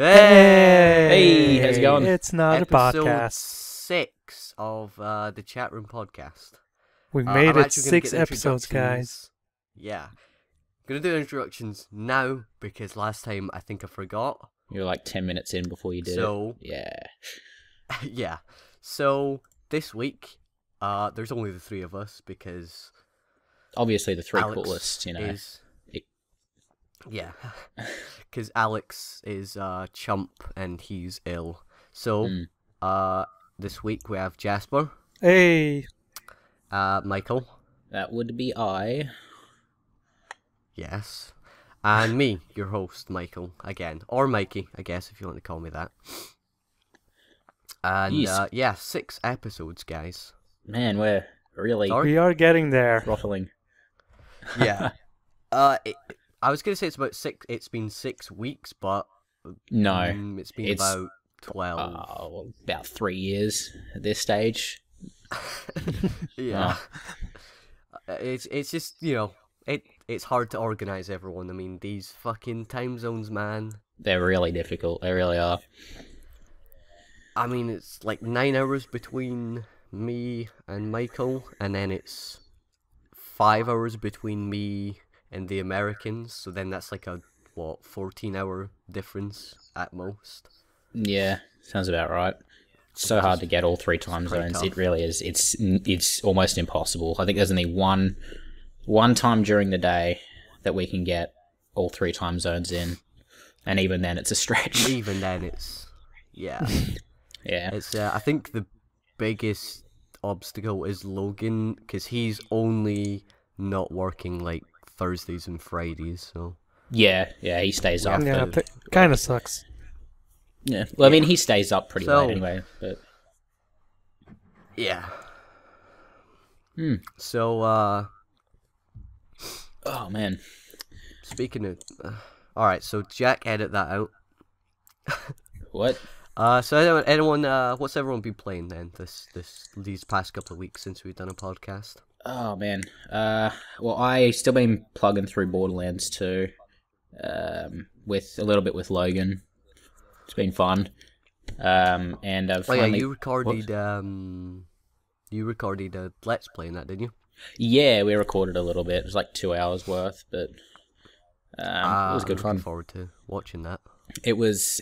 Hey, how's it going? It's not Episode a podcast. 6 of the Chatroom podcast. We I'm made it actually gonna 6 get episodes, guys. introductions- Yeah. Gonna do introductions now because last time I think I forgot. You were like 10 minutes in before you did So- it. Yeah. Yeah. So this week, there's only the three of us because Obviously the three Alex coolest, you know. is... Yeah. Because Alex is chump and he's ill. So, this week we have Jasper, Hey, Michael, That would be I. yes, and me, your host, Michael, again. Or Mikey, I guess, if you want to call me that. And, Yes. yeah, 6 episodes, guys. Man, we're really Sorry? we are getting there. throttling. Yeah. I was going to say it's been 6 weeks, but... No. It's been it's- about 12. About 3 years at this stage. Yeah. It's just, you know, it's hard to organize everyone. I mean, these fucking time zones, man. They're really difficult. They really are. I mean, it's like 9 hours between me and Michael, and then it's 5 hours between me and the Americans, so then that's like a, 14-hour difference at most. Yeah, sounds about right. It's so hard to get all 3 time pretty zones. tough. It really is. It's almost impossible. I think there's only one time during the day that we can get all 3 time zones in, and even then it's a stretch. Even then, it's... Yeah. Yeah. It's I think the biggest obstacle is Logan, because he's only not working, like, Thursdays and Fridays, so... Yeah, he stays up. Yeah, but- kind of sucks. Yeah, well, I mean, he stays up pretty So- late anyway, but... Yeah. Hmm. So, Oh, man. speaking of... Alright, so Jack, edit that out. What? So anyone, what's everyone been playing then, these past couple of weeks since we've done a podcast? Oh, man. Well, I still been plugging through Borderlands 2, with a little bit with Logan. It's been fun. And I've Oh yeah, finally... you recorded a Let's Play in that, didn't you? Yeah, we recorded a little bit. It was like 2 hours worth, but it was good I'm fun. looking forward to watching that. It was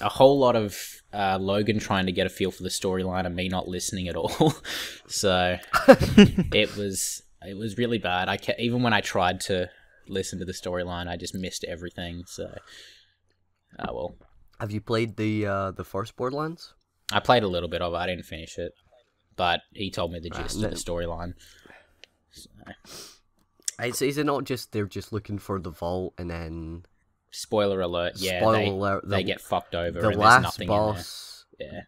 a whole lot of Logan trying to get a feel for the storyline and me not listening at all. So it was really bad. Even when I tried to listen to the storyline, I just missed everything. So well. Have you played the first Borderlands? I played a little bit of it. I didn't finish it, but he told me the gist no. of the storyline. So, Is it not just they're just looking for the vault and then... spoiler alert! Yeah, Spoiler alert, they get fucked over. The and there's last nothing boss... in there.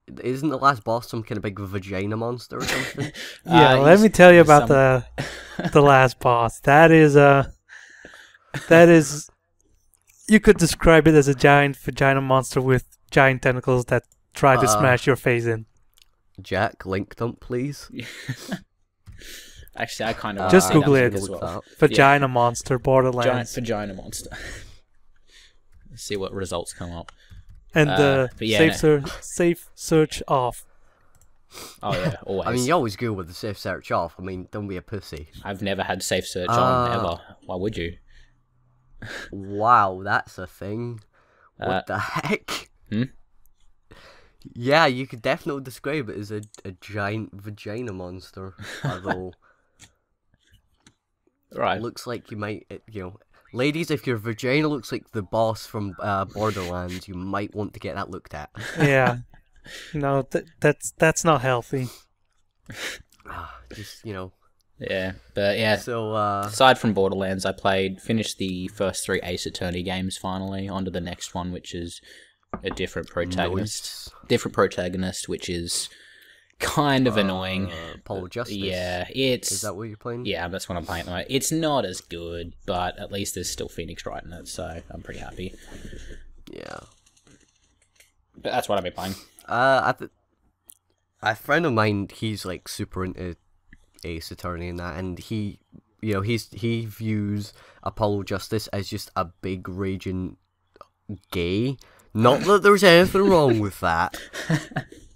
Yeah. Isn't the last boss some kind of big vagina monster or something? Yeah, let me tell you about the last boss. That is you could describe it as a giant vagina monster with giant tentacles that try to smash your face in. Jack, link dump, please. Actually, I kind of Just Google that it. as well. Vagina monster, Giant Borderlands, vagina monster. Let's see what results come up. and but yeah, safe search off. Oh yeah, always. I mean, you always go with the safe search off. I mean, don't be a pussy. I've never had safe search on ever. Why would you? Wow, that's a thing. What the heck? Hmm? Yeah, you could definitely describe it as a giant vagina monster. Although, Right. it looks like you might, ladies, if your vagina looks like the boss from Borderlands, you might want to get that looked at. Yeah, no, that's not healthy. Just, Yeah, but yeah. So, Aside from Borderlands, I finished the first 3 Ace Attorney games finally. Onto the next one, which is a different protagonist. Nice. Different protagonist, which is kind of annoying. Apollo Justice. Yeah, it's... Is that what you're playing? Yeah, that's what I'm playing at the moment. It's not as good, but at least there's still Phoenix Wright in it, so I'm pretty happy. Yeah. But that's what I've been playing. A friend of mine, he's like super into Ace Attorney and that, and he views Apollo Justice as just a big raging gay. Not that there's anything wrong with that,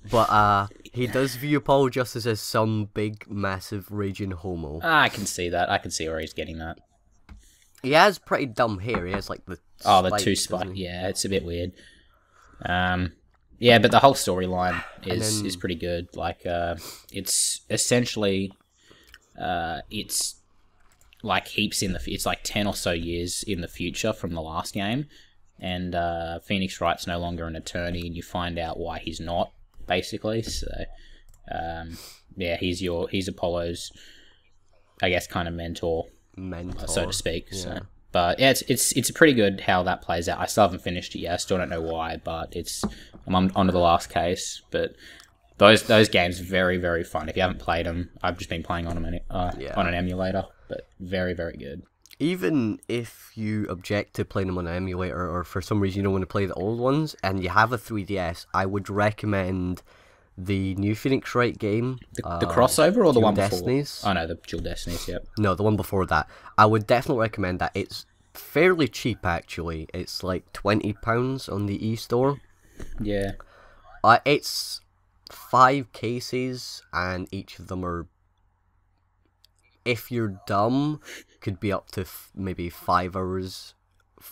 but he does view Apollo Justice as some big, massive, raging homo. I can see that. I can see where he's getting that. He has pretty dumb hair. He has like the the two spikes. Yeah, it's a bit weird. Yeah, but the whole storyline is pretty good. Like, it's essentially, it's like heaps it's like 10 or so years in the future from the last game, and Phoenix Wright's no longer an attorney, and you find out why he's not, basically. So, yeah, he's Apollo's, I guess, kind of mentor, so to speak. Yeah. So. But yeah, it's pretty good how that plays out. I still haven't finished it yet. I still don't know why, but I'm on to the last case. But those games are very, very fun. If you haven't played them, I've just been playing on them on an emulator. But very, very good. Even if you object to playing them on an emulator, or for some reason you don't want to play the old ones, and you have a 3DS, I would recommend the new Phoenix Wright game. The crossover or the one Destinies? Before? Oh no, the Dual Destinies, yep. No, the one before that. I would definitely recommend that. It's fairly cheap, actually. It's like £20 on the eStore. Yeah. It's 5 cases, and each of them are, if you're dumb, could be up to maybe 5 hours.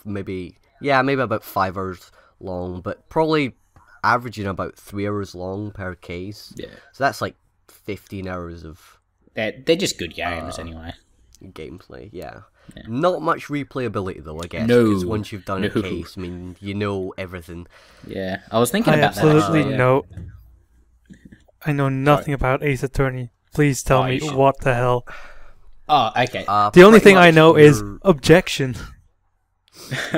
Maybe about 5 hours long, but probably averaging about 3 hours long per case. Yeah. So that's like 15 hours of... They're just good games, anyway. Gameplay, yeah. Yeah. Not much replayability, though, I guess. No. Because once you've done a case, I mean, you know everything. Yeah. I was thinking about that. Absolutely no. I know nothing about Ace Attorney. Please tell me what the hell. Oh, okay. The only thing I know is objection.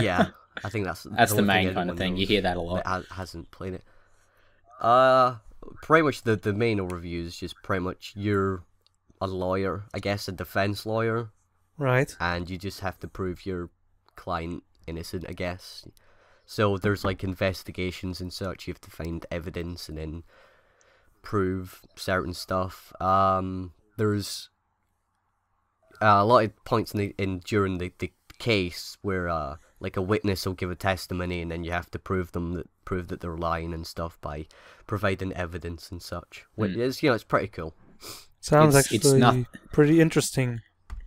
Yeah, I think that's the main kind of thing. You hear that a lot. That hasn't played it. Pretty much the main overview is just pretty much you're a lawyer, I guess, a defense lawyer. Right. And you just have to prove your client innocent, I guess. So there's like investigations and such. You have to find evidence and then prove certain stuff. There's a lot of points during the case where like a witness will give a testimony, and then you have to prove that they're lying and stuff by providing evidence and such. Which is, it's pretty cool. Sounds actually pretty interesting.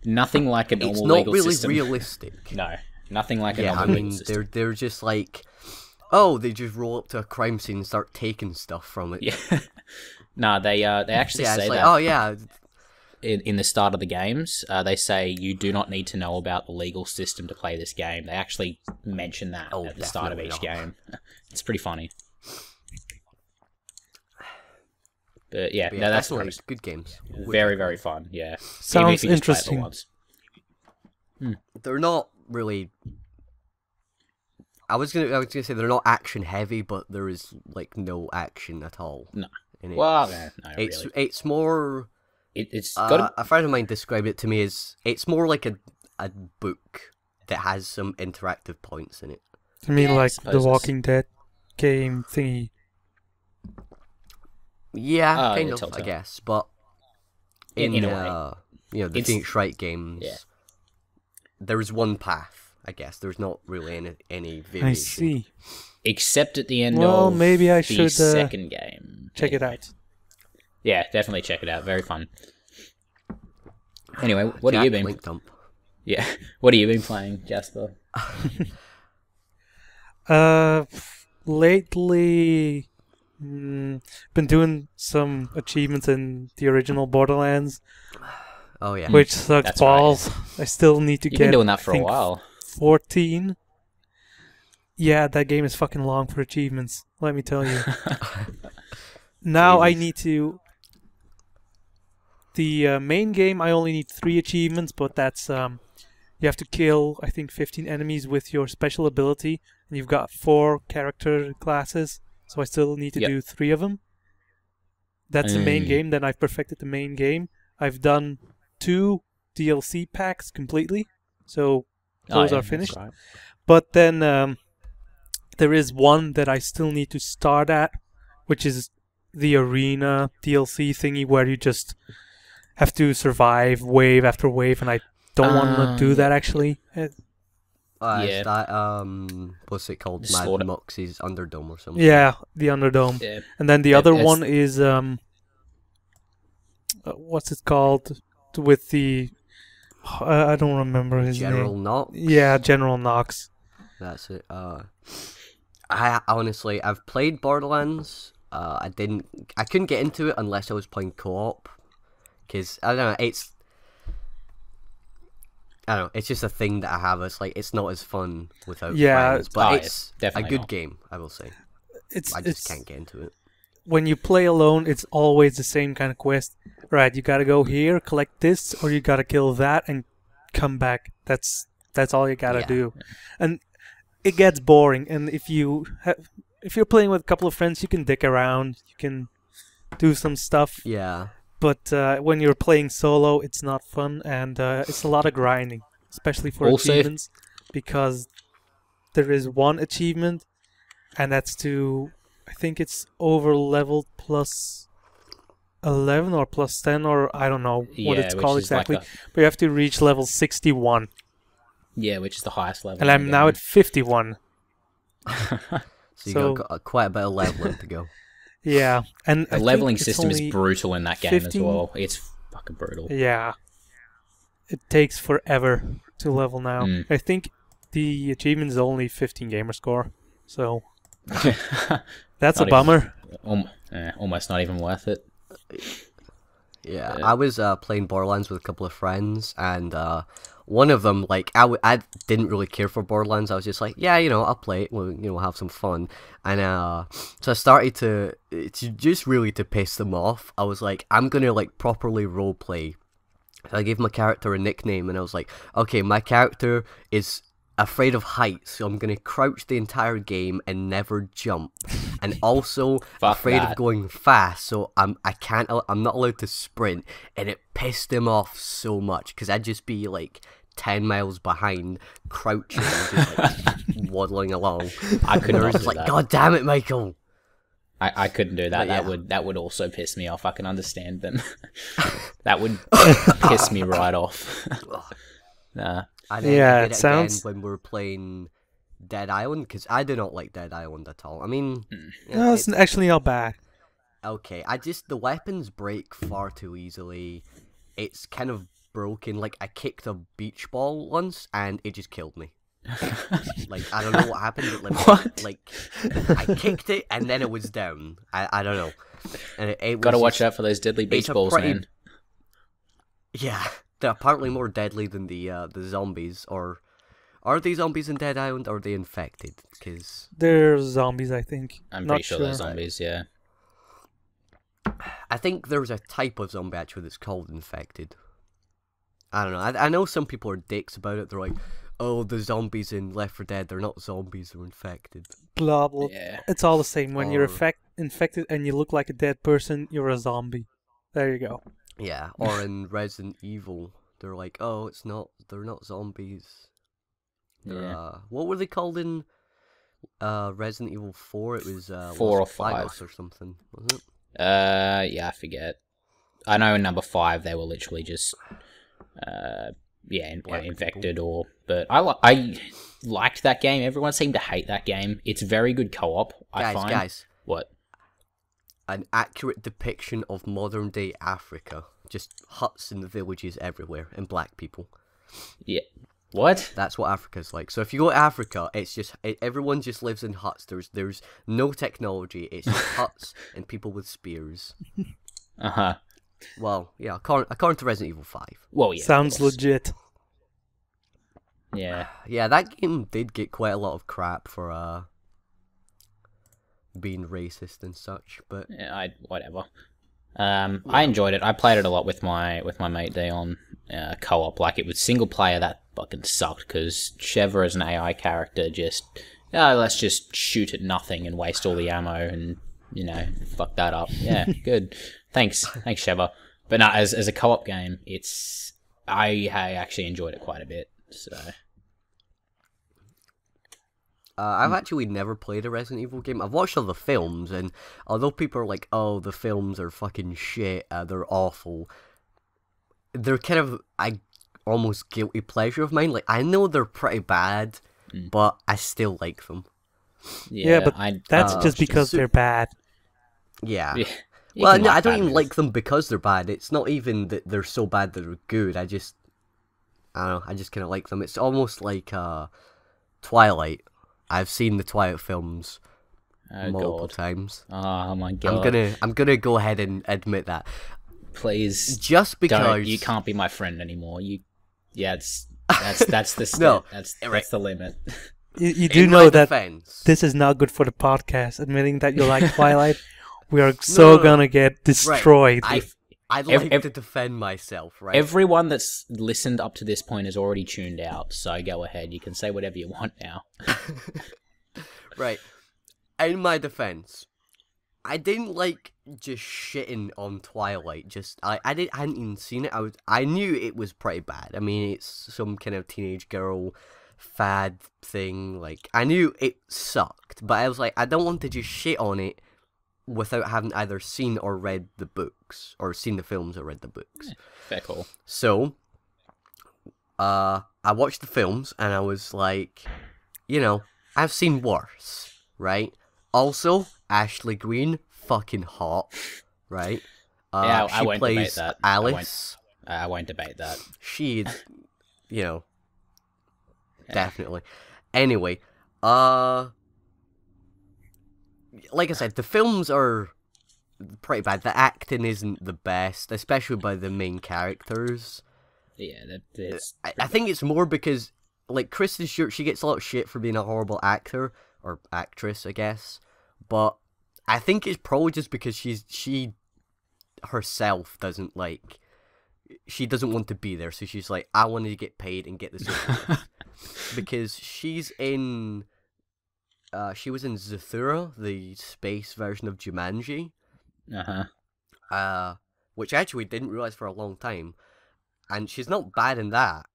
Nothing like a normal legal system. It's not really realistic. No, nothing like a normal legal system. They're just like, they just roll up to a crime scene and start taking stuff from it. Yeah. No, they actually say like, that. Oh yeah. In the start of the games, they say you do not need to know about the legal system to play this game. They actually mention that at the start of each game. It's pretty funny. But yeah, that's good games. Very, very fun. Yeah, sounds interesting. They're not really. I was gonna say they're not action heavy, but there is like no action at all. No. In it. Well, no, it's more. It's got a friend of mine described it to me as it's more like a book that has some interactive points in it. You mean like the Walking Dead game thingy? Yeah, kind of, I guess. But in a way. The Phoenix Wright games, there is one path, I guess. There's not really any variation. I see. Except at the end of maybe I should, the second game. Check it out. Yeah, definitely check it out. Very fun. Anyway, what have you been? Link dump. Yeah, what have you been playing, Jasper? Lately, been doing some achievements in the original Borderlands. Oh yeah, which sucks balls. Right. I still need to You've been doing that for a while. 14. Yeah, that game is fucking long for achievements. Let me tell you. Now I need to. The main game, I only need 3 achievements, but that's you have to kill, I think, 15 enemies with your special ability, and you've got 4 character classes, so I still need to do 3 of them. That's the main game. Then I've perfected the main game. I've done 2 DLC packs completely, so those are finished. Right. But then there is one that I still need to start at, which is the arena DLC thingy where you just have to survive wave after wave, and I don't want to do that actually. Is that what's it called? Mad Slaughter. Moxie's Underdome or something? Yeah, the Underdome. Yeah. And then the other it's- one is what's it called? With the I don't remember his General name. Knox. Yeah, General Knox. That's it. I honestly, I've played Borderlands. I couldn't get into it unless I was playing co-op, because I don't know. It's just a thing that I have. It's like it's not as fun without friends, but it's a good game, I will say. I just can't get into it. When you play alone, it's always the same kind of quest. Right, you gotta go here, collect this, or you gotta kill that and come back. That's all you gotta do, and it gets boring. And if you're playing with a couple of friends, you can dick around, you can do some stuff. Yeah. But when you're playing solo, it's not fun, and it's a lot of grinding, especially for achievements, because there is one achievement, and that's to, I think it's over leveled plus 11 or plus 10, or I don't know what it's called exactly, but you have to reach level 61. Yeah, which is the highest level. And I'm now at 51. So you got quite a bit of leveling to go. Yeah, and the leveling system is brutal in that game as well. It's fucking brutal. Yeah, it takes forever to level now. I think the achievement is only 15 gamer score, so that's a bummer. Almost not even worth it. Yeah, I was playing Borderlands with a couple of friends, and one of them, like, I didn't really care for Borderlands. I was just like, yeah, I'll play it. We'll have some fun. And so I started to just really to piss them off. I was like, I'm gonna like properly roleplay. So I gave my character a nickname, and I was like, okay, my character is afraid of heights, so I'm gonna crouch the entire game and never jump, and also afraid of going fast, so I'm not allowed to sprint. And it pissed him off so much because I'd just be like 10 miles behind, crouching, just like waddling along. I couldn't. Just like, God damn it, Michael! I couldn't do that. That would also piss me off. I can understand them. That would piss me right off. Nah. And then it sounds when we're playing Dead Island, because I do not like Dead Island at all. I mean, no, it's actually not bad. Okay, the weapons break far too easily. It's kind of broken. Like, I kicked a beach ball once, and it just killed me. Like, I don't know what happened. What? Like, I kicked it, and then it was down. I don't know. And it gotta watch out for those deadly beach balls, man. Yeah. They're apparently more deadly than the zombies, or are they zombies in Dead Island, or are they infected? Because they're zombies, I think. I'm pretty sure they're zombies, yeah. I think there's a type of zombie actually that's called infected. I don't know. I know some people are dicks about it. They're like, oh, the zombies in Left 4 Dead, they're not zombies, they're infected. Blah, blah. Yeah. It's all the same. When you're infected and you look like a dead person, you're a zombie. There you go. Yeah, or in Resident Evil, they're like, oh, they're not zombies. They're, what were they called in Resident Evil 4? It was 4 or 5 or something, wasn't it? Yeah, I forget. I know in number 5 they were literally just infected people. But I liked that game. Everyone seemed to hate that game. It's very good co-op, I find. Guys. What? An accurate depiction of modern day Africa. Just huts in the villages everywhere, and black people. Yeah. What? That's what Africa's like. So if you go to Africa, it's just everyone just lives in huts. There's no technology. It's just huts and people with spears. Uh-huh. Well, yeah, according to Resident Evil 5. Well, yeah. Sounds legit. Yeah. Yeah, that game did get quite a lot of crap for being racist and such, but Yeah, whatever. I enjoyed it. I played it a lot with my mate D on co-op. Like, it was single player that fucking sucked because Sheva as an AI character just let's just shoot at nothing and waste all the ammo and fuck that up. Yeah, good. Thanks Sheva. But no, as a co-op game, I actually enjoyed it quite a bit. So. I've actually never played a Resident Evil game. I've watched all the films, and although people are like, oh, the films are fucking shit, they're awful, they're kind of almost guilty pleasure of mine. Like, I know they're pretty bad, but I still like them. Yeah, but that's just because they're bad. Yeah. Yeah. You Well, can no, like I don't bad even movies. like them because they're bad. It's not even that they're so bad that they're good. I don't know, I just kind of like them. It's almost like Twilight. I've seen the Twilight films multiple times. Oh my god. I'm gonna go ahead and admit that. Please Just because you can't be my friend anymore. That's the No, that's the limit. You do in know my that defense, this is not good for the podcast. Admitting that you like Twilight, we are so gonna get destroyed. Right. I'd like to defend myself, right? Everyone that's listened up to this point is already tuned out, so go ahead. You can say whatever you want now. Right. In my defense, I didn't like just shitting on Twilight. I hadn't even seen it. I knew it was pretty bad. I mean, it's some kind of teenage girl fad thing. Like, I knew it sucked, but I was like, I don't want to just shit on it without having either seen or read the books, or seen the films or read the books. Fair call. So, I watched the films and I was like, I've seen worse, right? Also, Ashley Greene, fucking hot, right? Yeah, I she won't debate plays that. Alice. I won't debate that. She, definitely. Anyway, like I said, the films are pretty bad. The acting isn't the best, especially by the main characters. Yeah, that's. I think it's more because, like, Kristen Stewart, she gets a lot of shit for being a horrible actor, or actress, I guess. But I think it's probably just because she herself doesn't she doesn't want to be there, so she's like, I want to get paid and get this over with. Because she's in, she was in Zathura, the space version of Jumanji. Which I actually didn't realize for a long time. And she's not bad in that.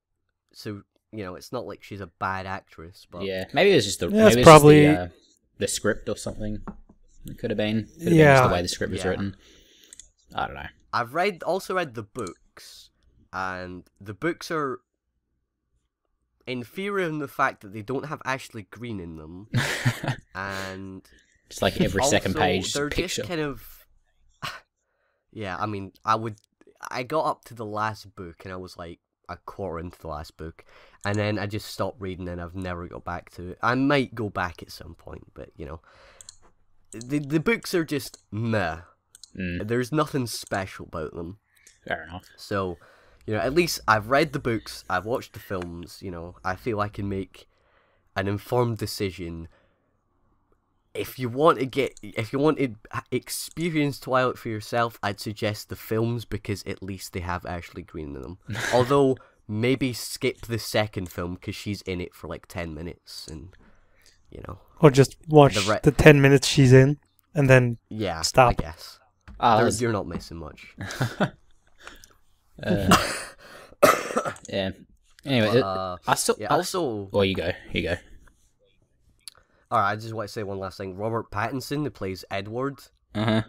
So, it's not like she's a bad actress. But Yeah, maybe it was just the script or something. It could have been. Could have been just the way the script was written. I don't know. I've also read the books, and the books are inferior in the fact that they don't have Ashley Greene in them, and just like every second page, they're picture. just kind of. Yeah, I mean, I got up to the last book, and I was like a quarter into the last book, and then I just stopped reading, and I've never got back to it. I might go back at some point, but the books are just meh. There's nothing special about them. Fair enough. So, at least I've read the books, I've watched the films, I feel I can make an informed decision. If you want to experience Twilight for yourself, I'd suggest the films, because at least they have Ashley Greene in them. Although, maybe skip the second film, because she's in it for like 10 minutes, and, Or just watch the 10 minutes she's in, and then stop. I guess. You're not missing much. Yeah. Anyway, also... Well, you go. Alright, I just want to say one last thing. Robert Pattinson, who plays Edward, he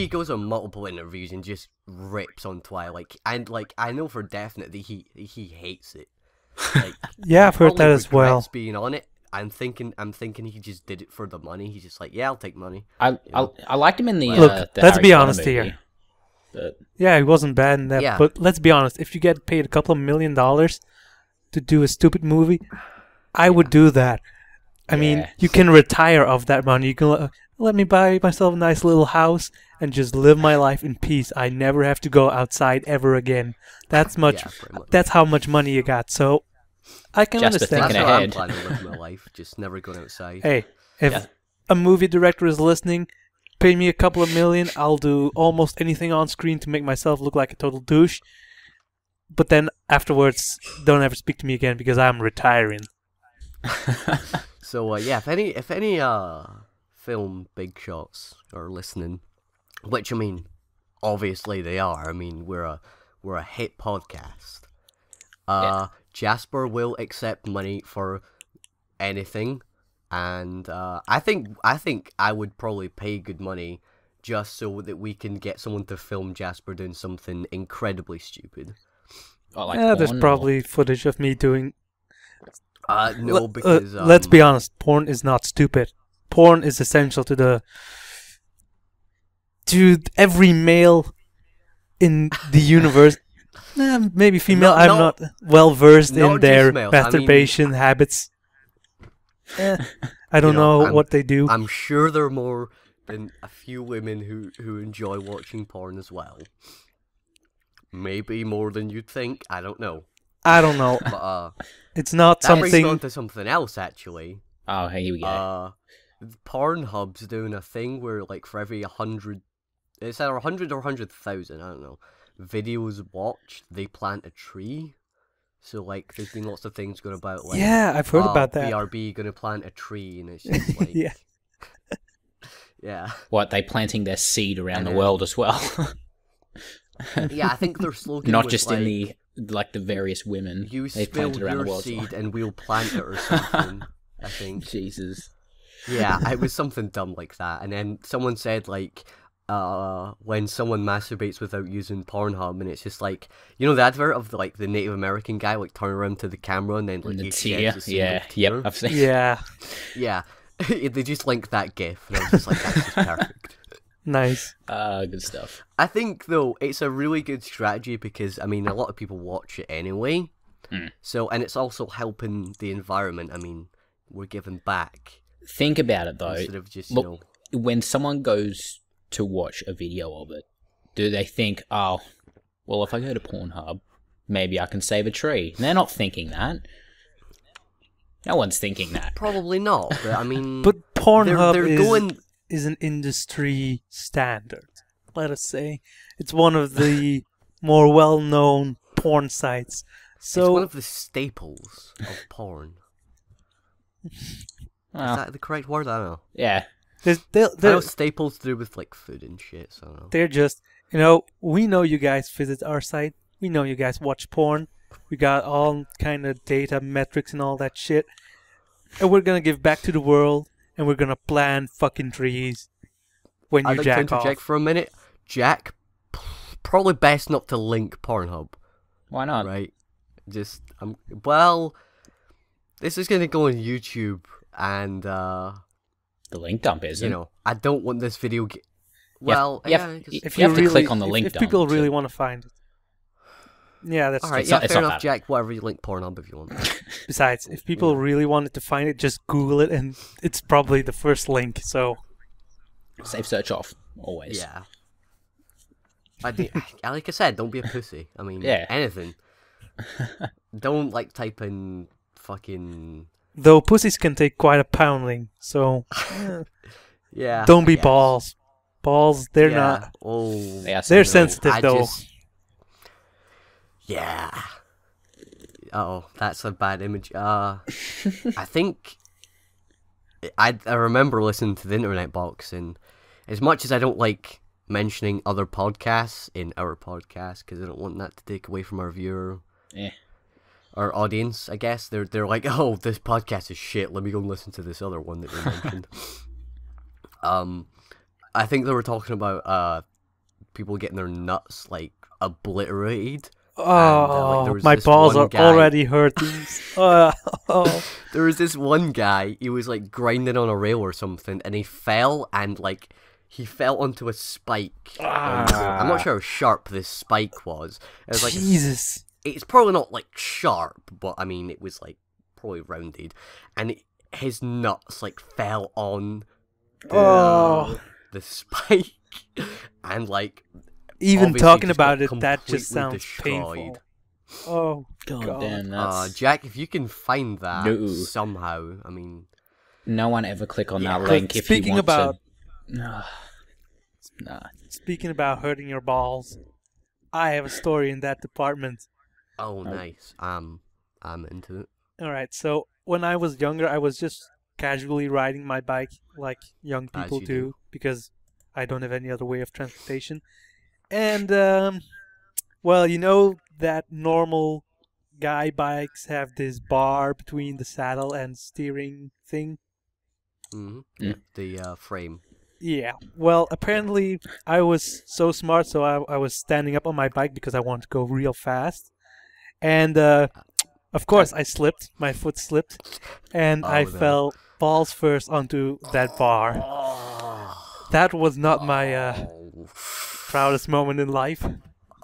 goes on multiple interviews and just rips on Twilight. And, I know for definite that he hates it. Yeah, I've heard that as well. Being on it. I'm thinking he just did it for the money. He's just like, yeah, I'll take money. I liked him in the Look, the let's Harry be Potter honest movie, here. But Yeah, he wasn't bad in that. Yeah. But let's be honest. If you get paid a couple of $1 million to do a stupid movie, I would do that. I mean, you can retire off that money. You can let me buy myself a nice little house and just live my life in peace. I never have to go outside ever again. That's much. That's how much money you got. So I can Jasper understand. thinking That's how I'm ahead. planning to live my life. Just never going outside. Hey, if a movie director is listening, pay me a couple of million. I'll do almost anything on screen to make myself look like a total douche. But then afterwards, don't ever speak to me again because I'm retiring. So if any film big shots are listening, which I mean, obviously they are. I mean, we're a hit podcast. Jasper will accept money for anything, and I think I would probably pay good money just so that we can get someone to film Jasper doing something incredibly stupid. Oh, like There's porn, probably footage of me doing No, because let's be honest, porn is not stupid. Porn is essential to every male in the universe. Maybe female. I'm not well versed in their masturbation habits. I don't know what they do. I'm sure there are more than a few women who enjoy watching porn as well. Maybe more than you'd think. I don't know. But, it's not that something. brings on to something else, actually. Oh, here we go. Pornhub's doing a thing where, like, for every 100, it's either 100 or 100,000, I don't know, videos watched, they plant a tree. So, like, there's been lots of things going about, like, yeah, I've heard about that. BRB gonna plant a tree, and it's just like, yeah, yeah. What, they planting their seed around the world as well? Yeah, I think their slogan not was, just like, in the various women you they spill planted around your the world. seed and we'll plant it or something. I think. Jesus. Yeah, it was something dumb like that. And then someone said, like, when someone masturbates without using Pornhub, and it's just like, you know, the advert of like the Native American guy like turning around to the camera and then like The he tear. sheds a single tear. Yep, I've seen. yeah, Yeah. They just linked that GIF, and I was just like, that's just perfect. nice. Good stuff. I think though it's a really good strategy because I mean a lot of people watch it anyway. So, and it's also helping the environment. I mean, we're giving back. Think about it though. Instead of just, Look, you know, when someone goes to watch a video of it, do they think, oh, well, if I go to Pornhub, maybe I can save a tree? They're not thinking that. No one's thinking that. probably not. But I mean, But Pornhub they're is an industry standard. Let us say it's one of the more well-known porn sites. So it's one of the staples of porn. Well, Is that the correct word? I don't know. yeah. I know staples to do with like food and shit. So I don't know. They're just, we know you guys visit our site. We know you guys watch porn. We got all kind of data, metrics, and all that shit. And we're gonna give back to the world, and we're gonna plant fucking trees when you I'd like to jack interject off. for a minute. Jack, probably best not to link Pornhub, Why not? right? Just well, this is gonna go on YouTube, and The link dump isn't. you know, I don't want this video. Well, yeah, 'cause- If you have to click on the link if dump people to- really want to find it. Yeah, that's all right, true. yeah, it's fair not enough, bad. Jack. Whatever you link Pornhub if you want. Besides, if people really wanted to find it, just Google it, and it's probably the first link. So Save search off, always. Yeah. Like I said, don't be a pussy. I mean, Yeah. anything. Don't like type in fucking. though pussies can take quite a pounding, so Yeah. don't be I guess. balls. Balls, they're Yeah. not. Oh. Yeah, They're so- sensitive I though. just- Yeah. Oh, that's a bad image. I think I remember listening to the Internet Box, and as much as I don't like mentioning other podcasts in our podcast because I don't want that to take away from our viewer, Eh. our audience, I guess they're like, oh, this podcast is shit. Let me go and listen to this other one that you mentioned. I think they were talking about people getting their nuts like obliterated. Oh, there was my this balls one are guy- already hurting. Oh. There was this one guy, he was like grinding on a rail or something, and he fell onto a spike. I'm not sure how sharp this spike was. It was like Jesus. it's probably not like sharp, but I mean it was like probably rounded, and his nuts like fell on the spike, and like Even obviously talking just about got it, that completely just sounds destroyed. painful. Oh, God, God. damn, that's... Jack, if you can find that No. somehow, I mean, No one ever click on that Yeah. link if you Speaking want about- to... Nah. Speaking about hurting your balls, I have a story in that department. oh nice, I'm into it. Alright, so when I was younger, I was just casually riding my bike like young As people you do do. because I don't have any other way of transportation. And, well, you know that normal guy bikes have this bar between the saddle and steering thing? Mm-hmm. Yeah. The frame. Yeah. Well, apparently I was so smart, so I was standing up on my bike because I wanted to go real fast. And Of course, I slipped. My foot slipped, and I no. fell balls first onto that bar. That was not my proudest moment in life.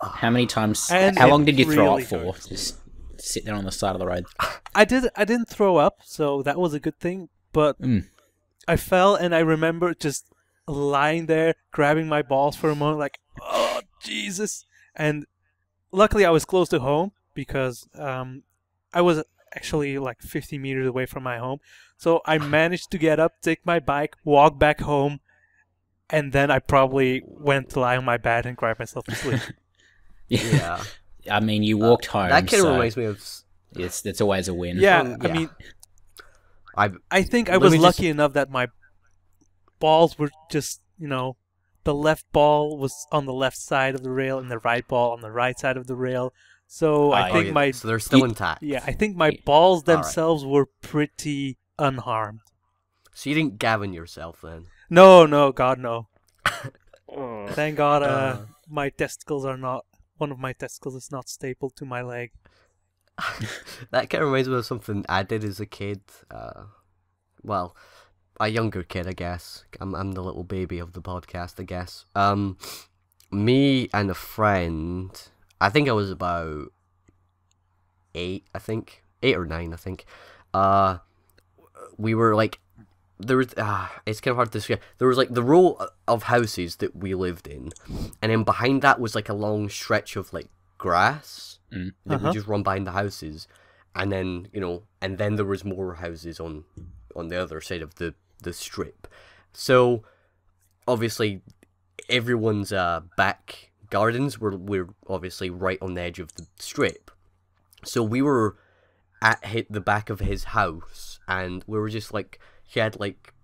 How many times? And how it long did you throw really up for? hurt. Just sit there on the side of the road. I didn't throw up, so that was a good thing. But I fell, and I remember just lying there, grabbing my balls for a moment, like, oh Jesus! And luckily, I was close to home because I was actually like 50 meters away from my home. So I managed to get up, take my bike, walk back home, and then I probably went to lie on my bed and cried myself to sleep. Yeah. I mean, you walked home. That kind of so reminds me of. it's always a win. Yeah, I yeah. mean, I I think I Let was me lucky just- enough that my balls were just, the left ball was on the left side of the rail and the right ball on the right side of the rail. So I think my so they're still You- intact. I think my balls All right. themselves were pretty unharmed. So you didn't Gavin yourself then. No, God no. Thank God, my testicles are not. One of my testicles is not stapled to my leg. That kind of reminds me of something I did as a kid. Well, a younger kid, I guess. I'm the little baby of the podcast, I guess. Me and a friend. I think I was about 8. I think 8 or 9. I think. We were like. There was it's kind of hard to describe. There was like the row of houses that we lived in, and then behind that was like a long stretch of like grass that would just run behind the houses, and then and then there was more houses on the other side of the strip. So obviously everyone's back gardens were obviously right on the edge of the strip. So we were at the back of his house, and we were just like. He had like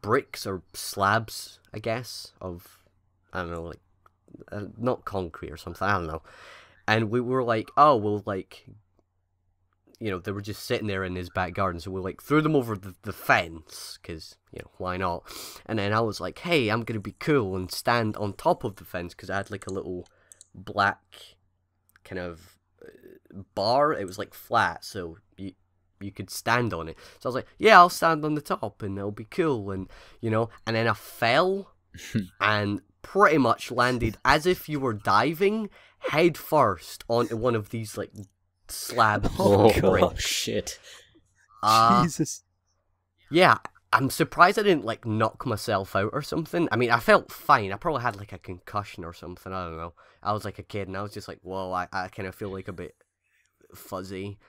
bricks or slabs, I guess, of, I don't know, like, not concrete or something, I don't know. And we were like, oh, well, like, they were just sitting there in his back garden, so we like threw them over the fence, because, why not? And then I was like, hey, I'm going to be cool and stand on top of the fence, because I had like a little black kind of bar. It was like flat, so you could stand on it. So I was like, yeah, I'll stand on the top and it'll be cool. And, and then I fell and pretty much landed as if you were diving head first onto one of these, like, slabs. Oh, of God. brick. Shit. Jesus. Yeah, I'm surprised I didn't, like, knock myself out or something. I mean, I felt fine. I probably had, like, a concussion or something. I don't know. I was, like, a kid and I was just like, whoa, I kind of feel, like, a bit fuzzy.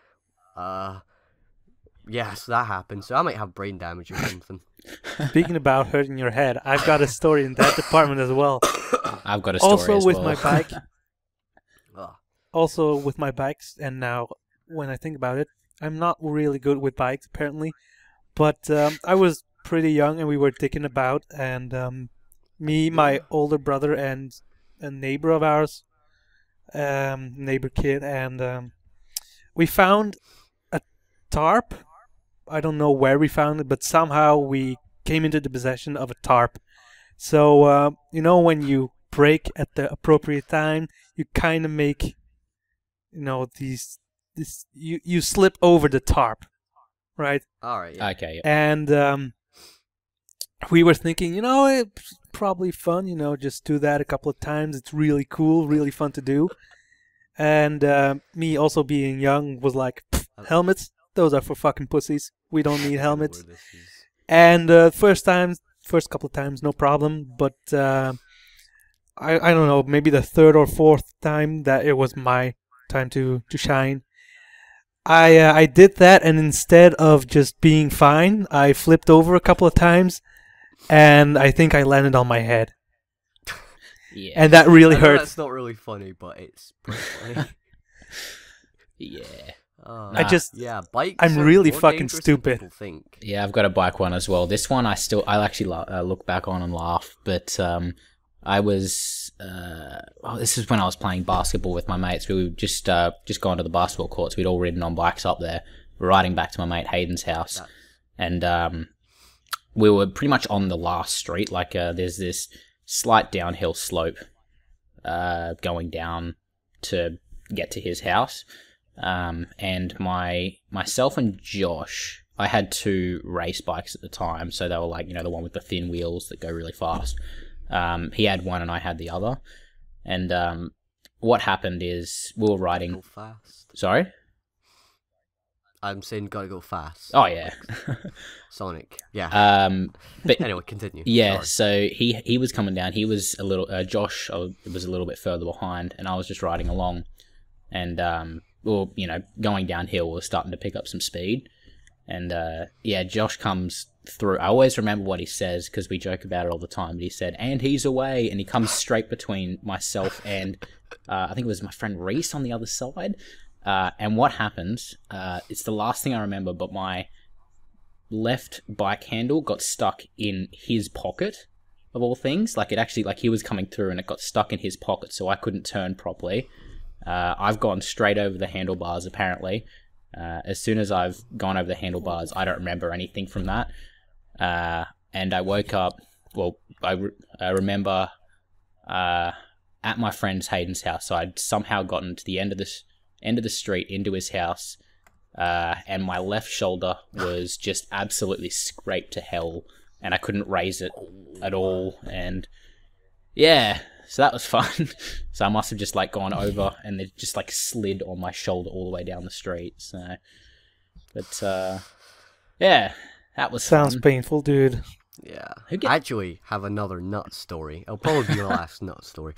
Yeah, so that happened. So I might have brain damage or something. Speaking about hurting your head, I've got a story in that department as well. I've got a story Also as with well. my bike. Ugh. Also with my bikes, and now when I think about it, I'm not really good with bikes apparently. But I was pretty young and we were dicking about, and me, my older brother, and a neighbor of ours, neighbor kid, and we found a tarp. I don't know where we found it, but somehow we came into the possession of a tarp. So, when you brake at the appropriate time, you kind of make, you slip over the tarp, right? Alright, yeah. Okay, yeah. And we were thinking, it's probably fun, just do that a couple of times. It's really cool, really fun to do. And me also being young was like, helmets, those are for fucking pussies. We don't need helmets. And first couple of times, no problem. But I don't know, maybe the third or fourth time that it was my time to shine, I did that, and instead of just being fine, I flipped over a couple of times, and I think I landed on my head. Yeah. And that really I know hurt. that's not really funny, but it's pretty funny. Yeah. Yeah, bikes. I'm are really more fucking dangerous than stupid. people think. Yeah, I've got a bike one as well. This one I actually look back on and laugh, but I was this is when I was playing basketball with my mates. We would just gone to the basketball courts. We'd all ridden on bikes up there. We're riding back to my mate Hayden's house, and we were pretty much on the last street. Like there's this slight downhill slope going down to get to his house. and myself and Josh, I had 2 race bikes at the time, so they were like, the one with the thin wheels that go really fast. He had one and I had the other. And what happened is we were riding... Go fast. Sorry? I'm saying gotta go fast. Oh, yeah. Sonic. Yeah. But anyway, continue. Yeah, Sorry. so he was coming down. He was a little... Josh was a little bit further behind, and I was just riding along. And, going downhill, we were starting to pick up some speed. And, Josh comes through. I always remember what he says, because we joke about it all the time. But he said, and he's away. And he comes straight between myself and, I think it was my friend Reese on the other side. And what happens, it's the last thing I remember, but my left bike handle got stuck in his pocket, of all things. Like, it actually, he was coming through and it got stuck in his pocket, so I couldn't turn properly. I've gone straight over the handlebars, apparently. As soon as I've gone over the handlebars, I don't remember anything from that. And I woke up, I remember at my friend Hayden's house, so I'd somehow gotten to the end of the street into his house, and my left shoulder was just absolutely scraped to hell, and I couldn't raise it at all, and yeah, so that was fun. So I must have just gone over, and it just slid on my shoulder all the way down the street. So, but yeah, that was Sounds fun. painful, dude. Yeah. I actually have another nut story. It'll probably be the last nut story.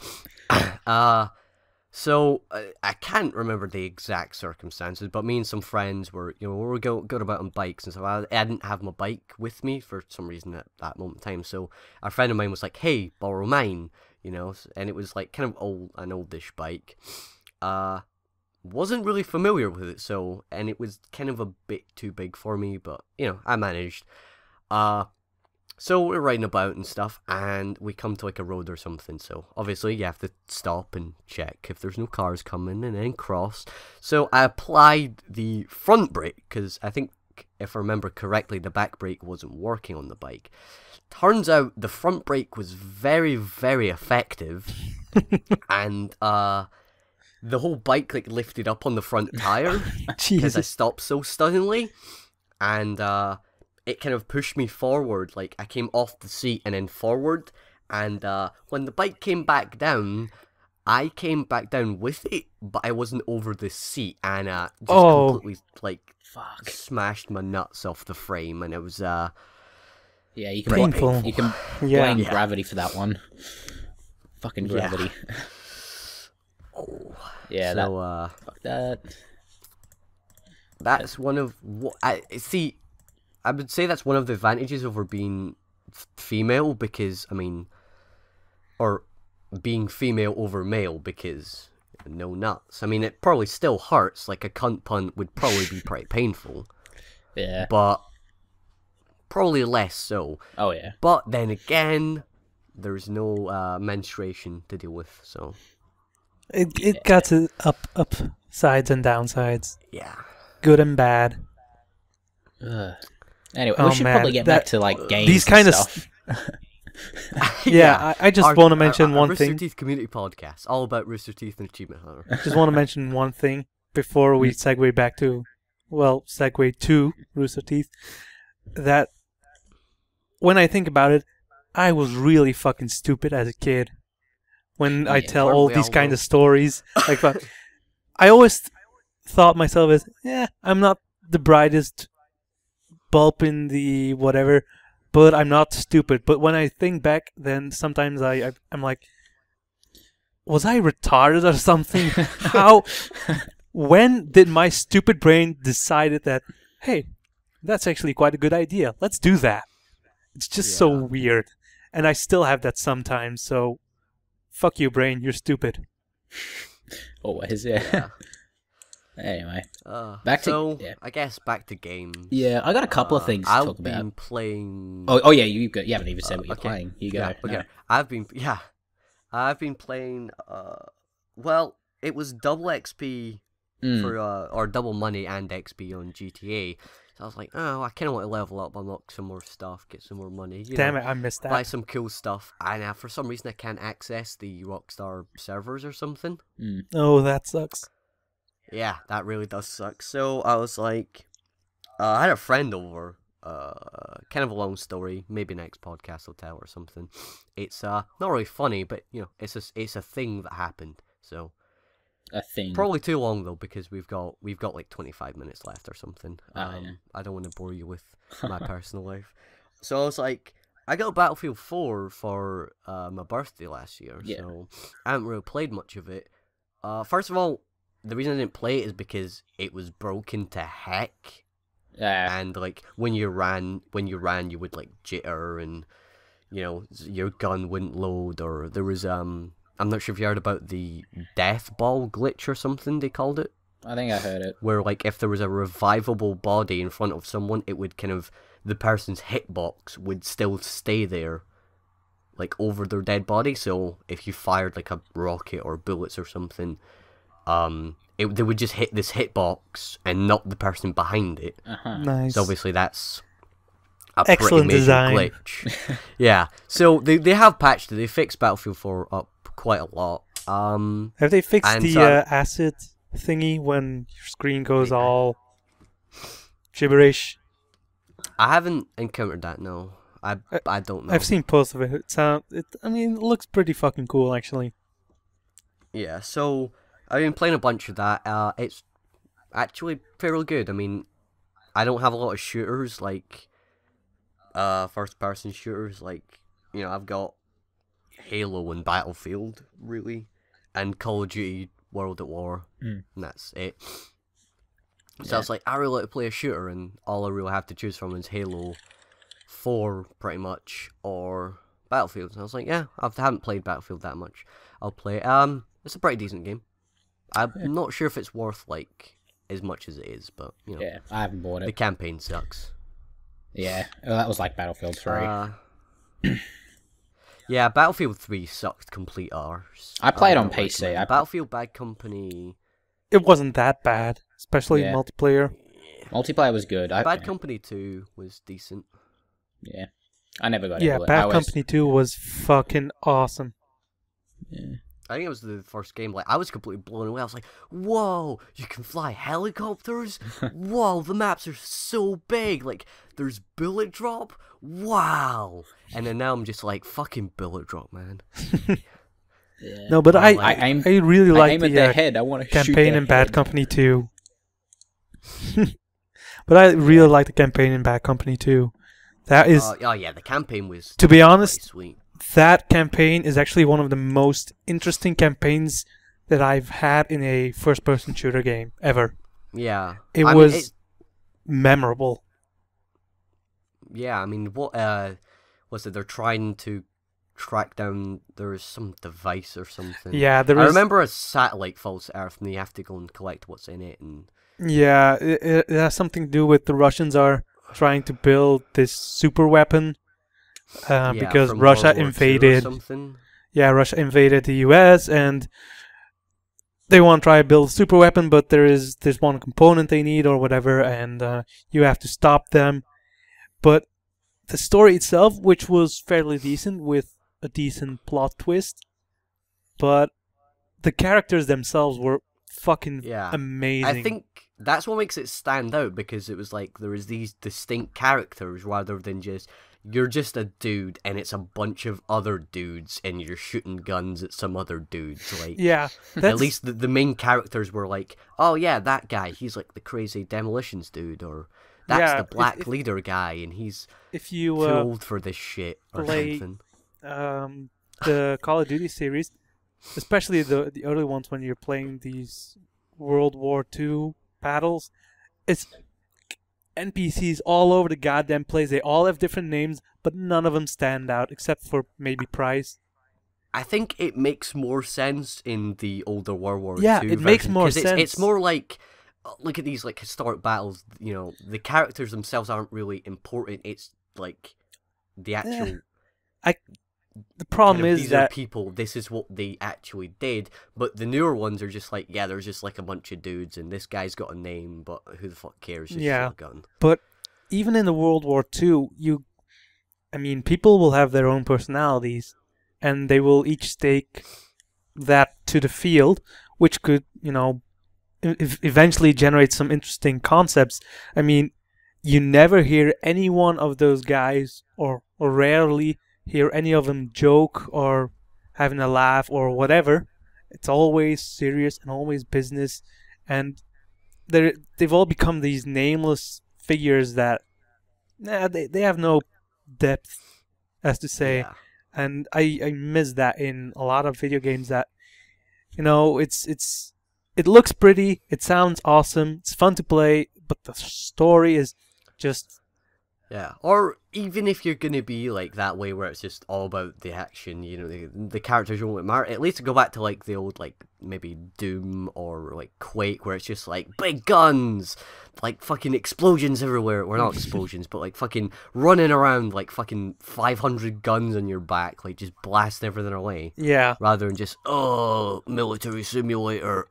So I can't remember the exact circumstances, but me and some friends were, we were going about on bikes and stuff. I didn't have my bike with me for some reason at that moment in time. So a friend of mine was like, "Hey, borrow mine," and it was kind of an oldish bike. Wasn't really familiar with it, and it was kind of a bit too big for me, but I managed. So we're riding about and stuff, and we come to a road or something. So obviously you have to stop and check if there's no cars coming, and then cross. So I applied the front brake, because I think, if I remember correctly, the back brake wasn't working on the bike. Turns out the front brake was very, very effective, and the whole bike lifted up on the front tire because I stopped so suddenly, and it kind of pushed me forward. I came off the seat and then forward, and when the bike came back down, I came back down with it, but I wasn't over the seat, and just completely smashed my nuts off the frame, and it was yeah, you can painful. You can blame gravity for that one. Fucking gravity. Yeah. Yeah, so, fuck that. That's one of what I see. I would say that's one of the advantages over being female, because or being female over male, because no nuts. It probably still hurts. A cunt punt would probably be pretty painful. Yeah. But probably less so. Oh yeah. But then again, there's no menstruation to deal with, so. It got upsides and downsides. Yeah. Good and bad. Anyway, we should probably get back to games. These kind of stuff. I just want to mention one Rooster thing. Teeth community podcast, all about Rooster Teeth and Achievement Hunter. Just want to mention one thing before we segue back to, segue to Rooster Teeth. That when I think about it, I was really fucking stupid as a kid. When I tell all these kind of stories, I always thought myself as, I'm not the brightest bulb in the whatever, but I'm not stupid. But when I think back, then sometimes I'm like, was I retarded or something? When did my stupid brain decided that, hey, that's actually quite a good idea. Let's do that. It's just so weird. And I still have that sometimes, so fuck you, brain, you're stupid. Always, yeah. Anyway, I guess back to games. Yeah, I got a couple of things to talk about. I've been playing. Oh yeah, you haven't even said what you're playing. You go. Yeah, okay. No. I've been playing. It was double XP for or double money and XP on GTA. So I was like, oh, I kind of want to level up, unlock some more stuff, get some more money. Damn it, I missed that. Buy some cool stuff, and for some reason I can't access the Rockstar servers or something. Oh, that sucks. Yeah, that really does suck. So I was like, I had a friend over. Kind of a long story. Maybe next podcast I'll tell or something. It's not really funny, but it's a thing that happened. So A thing. probably too long though because we've got like 25 minutes left or something. Yeah. I don't want to bore you with my personal life. So I was like, I got Battlefield 4 for my birthday last year. Yeah. So I haven't really played much of it. First of all, the reason I didn't play it is because it was broken to heck. Yeah. And like when you ran, you would like jitter, and your gun wouldn't load, or there was I'm not sure if you heard about the death ball glitch or something they called it. I think I heard it. Where like if there was a revivable body in front of someone, it would the person's hitbox would still stay there, like over their dead body. So if you fired like a rocket or bullets or something, they would just hit this hitbox and not the person behind it. Nice. So obviously that's a Excellent pretty major design. glitch. Yeah. So they have patched it. They fixed Battlefield 4 up quite a lot. Have they fixed and the so acid thingy when your screen goes all gibberish? I haven't encountered that. No, I don't know. I've seen posts of it. It looks pretty fucking cool actually. Yeah. So I've been playing a bunch of that. It's actually fairly good. I mean, I don't have a lot of shooters like first-person shooters. Like I've got Halo and Battlefield really, and Call of Duty World at War, and that's it. So I was like, I really like to play a shooter, and all I really have to choose from is Halo 4, pretty much, or Battlefield. And I was like, yeah, I haven't played Battlefield that much. I'll play it. It's a pretty decent game. I'm not sure if it's worth like as much as it is, but Yeah, I haven't bought the it. campaign sucks. Yeah, well, that was like Battlefield 3. Yeah, Battlefield 3 sucked complete arse. I played on don't PC. recommend it. Battlefield Bad Company. It wasn't that bad, especially Yeah. multiplayer. Multiplayer was good. Bad Company 2 was decent. Yeah, I never got Yeah, into it. Bad Company 2 was fucking awesome. Yeah. I think it was the first game. Like I was completely blown away. I was like, "Whoa! You can fly helicopters! Whoa! The maps are so big. Like there's bullet drop. Wow!" And then now I'm just like, "Fucking bullet drop, man." Yeah. No, but I aim- really I like aim at the their head. I want to shoot campaign their in Bad head. Company 2. But I really like the campaign in Bad Company 2. That is, Oh yeah, the campaign was to be pretty honest, sweet. that campaign is actually one of the most interesting campaigns that I've had in a first-person shooter game ever. Yeah, It I was mean, memorable. yeah, I mean, what was it? They're trying to track down. There's some device or something. Yeah, there I is. remember a satellite falls to Earth, and you have to go and collect what's in it. And Yeah, it has something to do with the Russians are trying to build this super weapon yeah, because from Russia World War II or invaded. something. Yeah, Russia invaded the U.S. and they want to try to build a super weapon, but there's one component they need or whatever, and you have to stop them. But the story itself, which was fairly decent with a decent plot twist, but the characters themselves were fucking Yeah. amazing. I think that's what makes it stand out, because it was like there was these distinct characters rather than just you're just a dude and it's a bunch of other dudes and you're shooting guns at some other dudes. Like yeah, at least the main characters were like, oh yeah, that guy, he's like the crazy demolitions dude, or that's Yeah, the black if- leader guy and he's if you too old for this shit or play- something. The Call of Duty series, especially the early ones when you're playing these World War II battles, it's NPCs all over the goddamn place. They all have different names, but none of them stand out except for maybe Price. I think it makes more sense in the older World War Yeah, II it makes version, more 'cause sense. It's more like, look at these like historic battles. You know, the characters themselves aren't really important. It's like the actual. The problem kind of, is these that are people. This is what they actually did. But the newer ones are just like, yeah, there's just like a bunch of dudes, and this guy's got a name, but who the fuck cares? Just Yeah. shoot a gun. But even in the World War II, people will have their own personalities, and they will each take that to the field, which could, eventually generate some interesting concepts. I mean, you never hear any one of those guys, or rarely hear any of them joke or having a laugh or whatever. It's always serious and always business, and they've all become these nameless figures that they have no depth, as to say. Yeah. And I miss that in a lot of video games. That it looks pretty, it sounds awesome, it's fun to play, but the story is just Yeah, or even if you're gonna be like that way where it's just all about the action, you know, the characters don't really matter. At least go back to like the old, like maybe Doom or like Quake, where it's just like big guns, like fucking explosions everywhere. Well, not explosions, but like fucking running around like fucking 500 guns on your back, like just blasting everything away. yeah. Rather than just military simulator.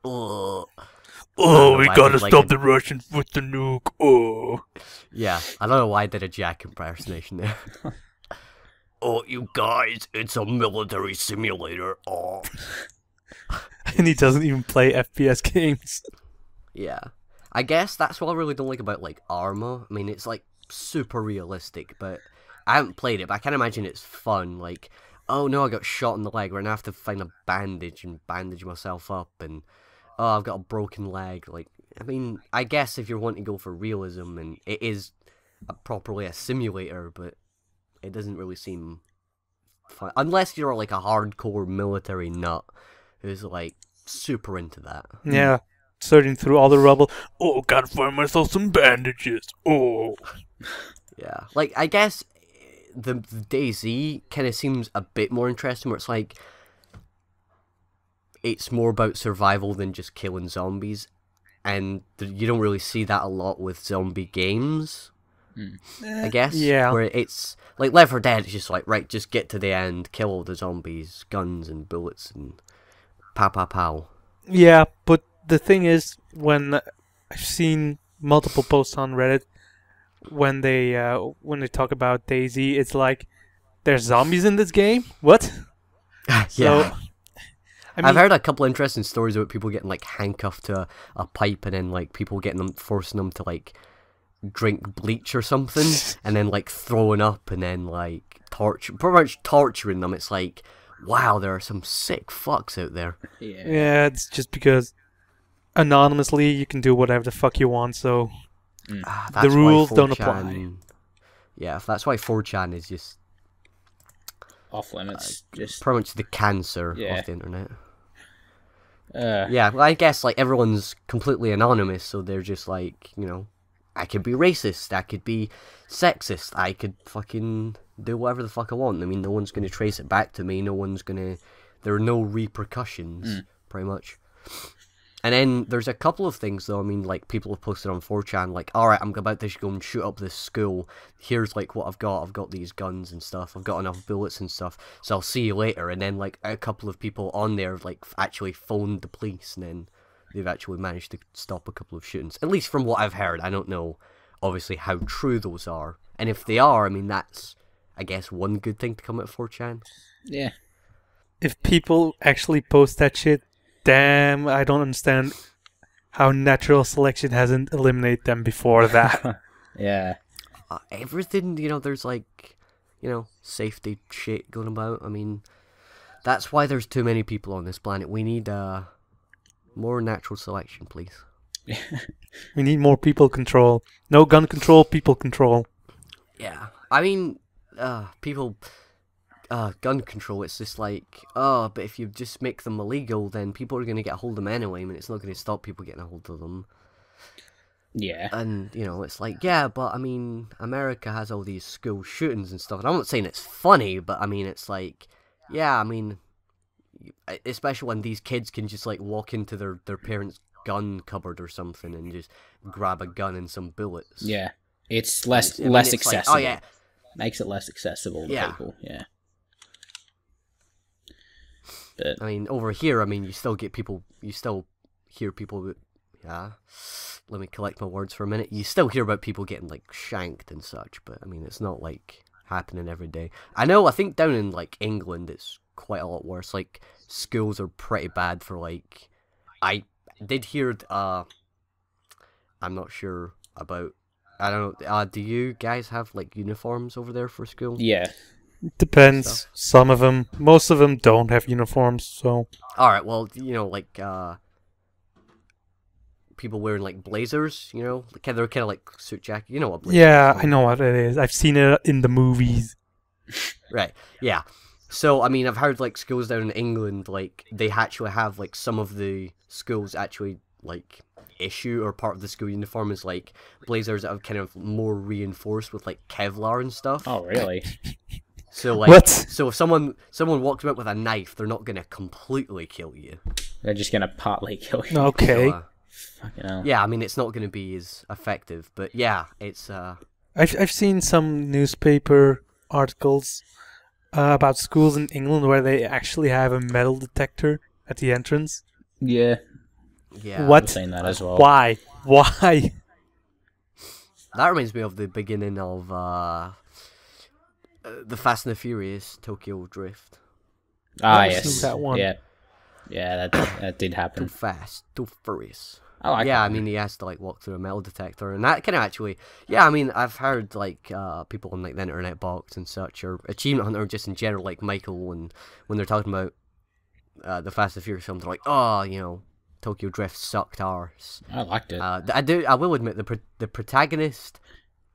Oh, we why I gotta did, like, stop a- the Russians with the nuke. Oh. Yeah, I don't know why I did a Jack impersonation there. Oh, you guys, it's a military simulator. Oh. And he doesn't even play FPS games. Yeah. I guess that's what I really don't like about, like, Arma. I mean, it's, like, super realistic, but I haven't played it, but I can imagine it's fun. Like, oh no, I got shot in the leg, we're gonna have to find a bandage and bandage myself up, and oh, I've got a broken leg. Like, I mean, I guess if you're wanting to go for realism, and it is properly a simulator, but it doesn't really seem fun. Unless you're, like, a hardcore military nut who's, like, super into that. Yeah. Searching through all the rubble. Oh, gotta find myself some bandages. Oh. Yeah, like, I guess the DayZ kind of seems a bit more interesting, where it's like, it's more about survival than just killing zombies, and you don't really see that a lot with zombie games, I guess. Yeah. Where it's, like, Left 4 Dead, it's just like, right, just get to the end, kill all the zombies, guns and bullets, and pow pow pow. Yeah, but the thing is, when I've seen multiple posts on Reddit, when they talk about DayZ, it's like, there's zombies in this game? What? Yeah. So, I mean, I've heard a couple interesting stories about people getting, like, handcuffed to a pipe, and then, like, people forcing them to, like, drink bleach or something, and then, like, throwing up, and then, like, pretty much torturing them. It's like, wow, there are some sick fucks out there. yeah, it's just because anonymously you can do whatever the fuck you want, so That's why rules don't 4chan apply. Yeah, that's why 4chan is just Off limits. Just pretty much the cancer Yeah. of the internet. uh, Yeah, well, I guess, like, everyone's completely anonymous, so they're just like, you know, I could be racist, I could be sexist, I could fucking do whatever the fuck I want. I mean, no one's gonna trace it back to me, there are no repercussions, pretty much. And then there's a couple of things, though. I mean, like, people have posted on 4chan, like, alright, I'm about to go and shoot up this school. Here's, like, what I've got. I've got these guns and stuff. I've got enough bullets and stuff. So I'll see you later. And then, like, a couple of people on there have, like, actually phoned the police. And then they've actually managed to stop a couple of shootings. At least from what I've heard. I don't know, obviously, how true those are. And if they are, I mean, that's, I guess, one good thing to come out of 4chan. yeah. if people actually post that shit, damn, I don't understand how natural selection hasn't eliminated them before that. Yeah. Everything, you know, there's, like, you know, safety shit going about. I mean, that's why there's too many people on this planet. We need more natural selection, please. We need more people control. No gun control, people control. Yeah, I mean, people, gun control, it's just like, but if you just make them illegal, then people are going to get a hold of them anyway. I mean, it's not going to stop people getting a hold of them. Yeah. And, you know, it's like, yeah, but, I mean, America has all these school shootings and stuff, and I'm not saying it's funny, but, I mean, it's like, yeah, I mean, especially when these kids can just, like, walk into their parents' gun cupboard or something and just grab a gun and some bullets. Yeah. It's less I mean, less it's like, accessible. oh, yeah. Makes it less accessible to Yeah. people. Yeah. But I mean, over here, I mean, you still hear people, let me collect my words for a minute. You still hear about people getting, like, shanked and such, but, I mean, it's not, like, happening every day. I think down in, like, England, it's quite a lot worse. Like, schools are pretty bad for, like, did hear. I'm not sure about. I don't know. Do you guys have like uniforms over there for school? Yeah. Depends. Stuff. Some of them, most of them don't have uniforms. So All right. Well, like people wearing like blazers. They're kind of like suit jacket. You know what blazers? yeah, are. I know what it is. I've seen it in the movies. Right. Yeah. So I mean, I've heard like schools down in England, like they actually have like some of the schools actually like issue or part of the school uniform is like blazers that are kind of more reinforced with like Kevlar and stuff. Oh, really? So like, What? so if someone walks out with a knife, they're not gonna completely kill you. They're just gonna partly kill you. Okay. So, Fucking hell. yeah, I mean it's not gonna be as effective, but yeah, it's I've seen some newspaper articles about schools in England where they actually have a metal detector at the entrance. Yeah. yeah. What? I've seen that as well. Why? Why? That reminds me of the beginning of the Fast and the Furious Tokyo Drift. Ah, Never yes. seen that one. Yeah. Yeah, that did Too happen. fast, too furious. I like Yeah, that I mean he has to like walk through a metal detector, and that kind of actually, yeah, I mean I've heard like people on like the internet box and such, or Achievement Hunter just in general, like Michael, and when they're talking about the Fast and Furious films, they're like, oh, Tokyo Drift sucked arse. I liked it. I will admit the protagonist,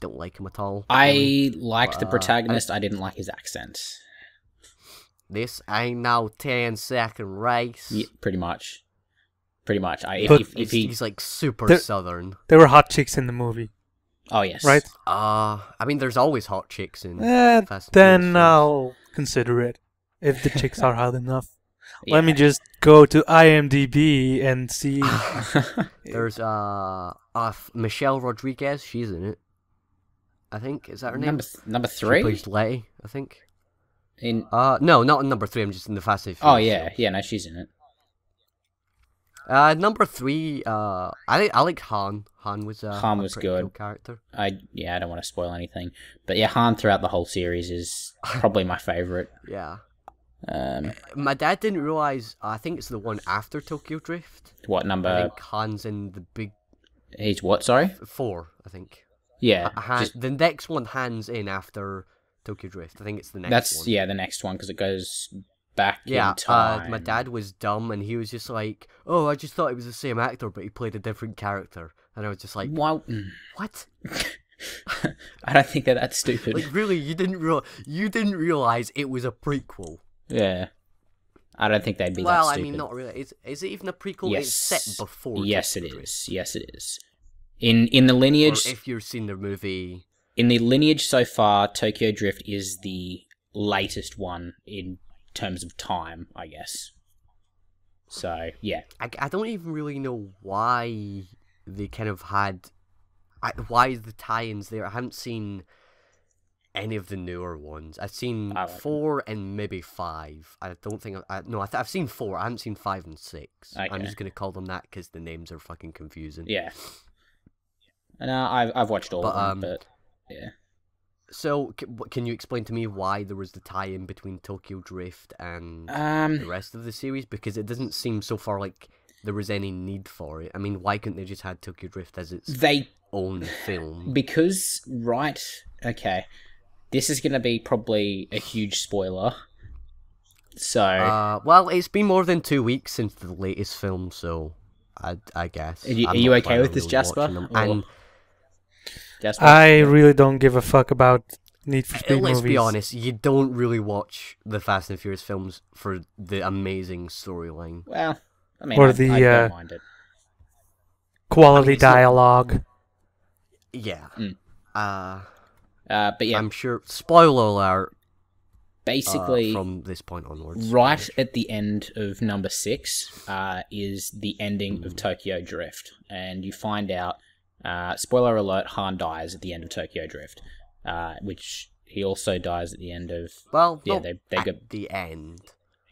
don't like him at all. I liked the protagonist. I didn't like his accent. This ain't no 10-second race. Yeah, pretty much. Pretty much. But If he, He's like super There- southern. There were hot chicks in the movie, oh yes, right? I mean there's always hot chicks in Eh, Fast and Furious then films. I'll consider it if the chicks are hot enough. Yeah. Let me just go to IMDb and see. There's Michelle Rodriguez. She's in it. I think is that her name? number She 3 plays Letty. I think. in. No, not in number 3. I'm just in the Fast and Oh Furious yeah, films. yeah. No, she's in it. Number 3. I like Han. Han was Han a was pretty good. cool character. I don't want to spoil anything, but yeah, Han throughout the whole series is probably my favorite. Yeah. Um, My dad didn't realize. I think it's the one after Tokyo Drift. what I number? think Han's in the big He's what? Sorry. 4. I think. Yeah, The next one Han's in after Tokyo Drift. I think it's the next that's one. the next one because it goes back Yeah, in time. my dad was dumb and he was just like, "Oh, I just thought it was the same actor, but he played a different character." And I was just like, Why? "What? I don't think that's stupid. Like, really? You didn't realize it was a prequel?" Yeah, I don't think they'd be Well, that I stupid. mean, not really. Is it even a prequel? Yes, It's set before. Yes, it Tokyo Drift. is. Yes, it is. In the Or lineage, if you've seen the movie, in the lineage so far, Tokyo Drift is the latest one in terms of time, I guess. So yeah, I don't even really know why they kind of had. Why the tie-ins there? I haven't seen any of the newer ones. I've seen I like 4 and maybe 5. I don't think I've seen 4. I haven't seen 5 and 6. I'm Okay. just gonna call them that because the names are fucking confusing. yeah. And I've watched all But, of them, but yeah. So can you explain to me why there was the tie-in between Tokyo Drift and the rest of the series? Because it doesn't seem so far like there was any need for it. I mean, why couldn't they just had Tokyo Drift as its They own film? because okay, this is gonna be probably a huge spoiler. So Well, it's been more than 2 weeks since the latest film, so I guess. Are you- I'm are you not okay planning with on this, really Jasper? watching them. Or- And Jasper? I really don't give a fuck about Need for Speed let's movies. be honest, you don't really watch the Fast and Furious films for the amazing storyline. Well, I mean, Or I the, don't mind it. Quality it's not- dialogue. Yeah. Mm. But yeah, I'm sure. Spoiler alert. basically, From this point onwards. right at the end of number 6 is the ending of Tokyo Drift, and you find out. Spoiler alert: Han dies at the end of Tokyo Drift, which he also dies at the end of. Well, Yeah, not they at got- the end.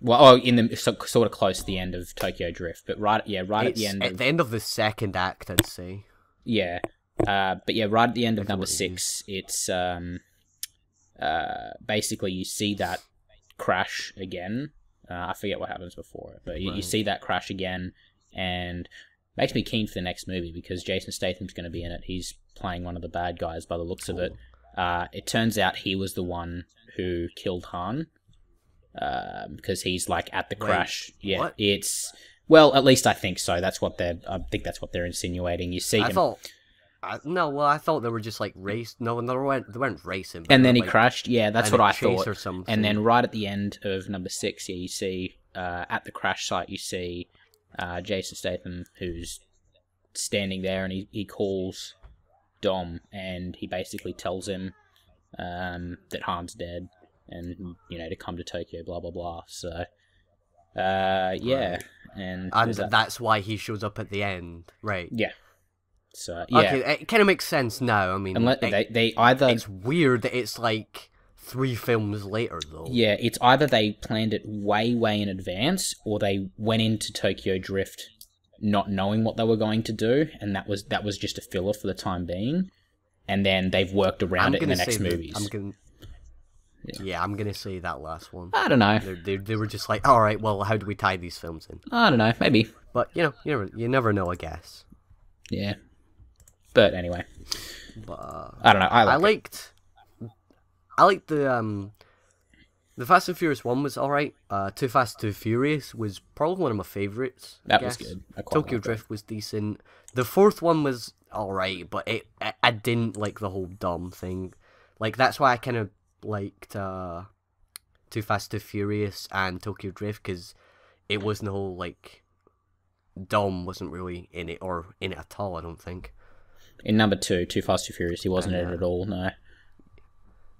Well, in the sort of close to the end of Tokyo Drift, but right at the It's end at of the end of the second act, I'd say. yeah, but yeah, right at the end of number Definitely. 6, it's basically you see that crash again. I forget what happens before it, but you Right. see that crash again, and makes me keen for the next movie because Jason Statham's going to be in it. He's playing one of the bad guys by the looks of it. It turns out he was the one who killed Han because he's like at the crash. Yeah, what? it's well, at least I think so. I think that's what they're insinuating. You see him. I thought they were just like race. No, they weren't racing. But And then he like, crashed. Yeah, that's what I thought. Or something. And then right at the end of number 6, yeah, you see at the crash site, you see Jason Statham, who's standing there, and he calls Dom, and he basically tells him that Han's dead, and to come to Tokyo, blah blah blah. So, yeah, Right. and that's why he shows up at the end, right? Yeah. So yeah, Okay, it kind of makes sense now. I mean, they either it's weird that it's like 3 films later, though. yeah, it's either they planned it way in advance, or they went into Tokyo Drift not knowing what they were going to do, and that was just a filler for the time being, and then they've worked around it in the next movies. I'm gonna say that last one. I don't know. They were just like, all right, well, how do we tie these films in? I don't know. Maybe. But you never know, I guess. Yeah. But anyway, But I don't know. I liked the Fast and Furious 1 was alright. Too Fast, Too Furious was probably one of my favourites. That was good. I quite Tokyo liked Drift was decent. The 4th one was alright, but I didn't like the whole Dom thing. Like, that's why I kind of liked Too Fast, Too Furious and Tokyo Drift, because it wasn't the whole, like, Dom wasn't really in it, or in it at all, I don't think. In number 2, Too Fast, Too Furious, he wasn't in it at all, no.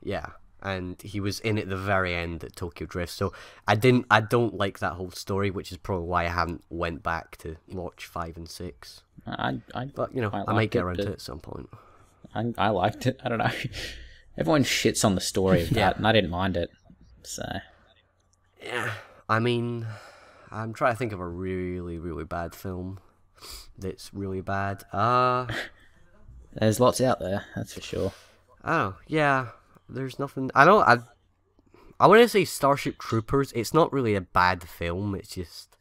Yeah, and he was in at the very end at Tokyo Drift, so I don't like that whole story, which is probably why I haven't went back to watch 5 and 6. But, I might get around to it at some point. I liked it. I don't know. Everyone shits on the story of that, and I didn't mind it, so... Yeah, I mean, I'm trying to think of a really, really bad film that's really bad. There's lots out there, that's for sure. Oh, yeah, there's nothing... I want to say Starship Troopers. It's not really a bad film, it's just...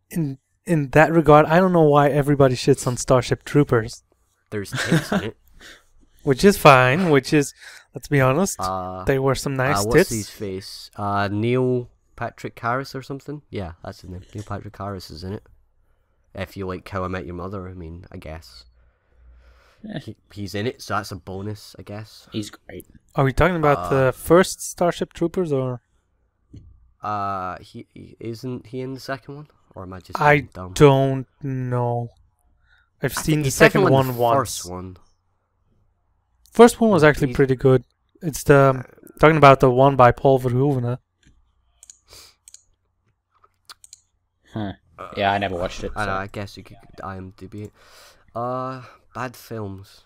In that regard, I don't know why everybody shits on Starship Troopers. There's tits in it. Which is fine, let's be honest, they were some nice what's tits. his face? Neil Patrick Harris or something? Yeah, that's his name. Neil Patrick Harris is in it. If you like How I Met Your Mother, I mean, I guess. Yeah. He's in it, so that's a bonus, I guess. He's great. Are we talking about the first Starship Troopers, or...? Isn't he in the second one? Or am I just I dumb? don't know. I've seen the second one once. First one. First one was actually pretty good. It's the talking about the one by Paul Verhoeven. Huh. Yeah, I never watched it. I know, So. I guess you could IMDb it. Bad films.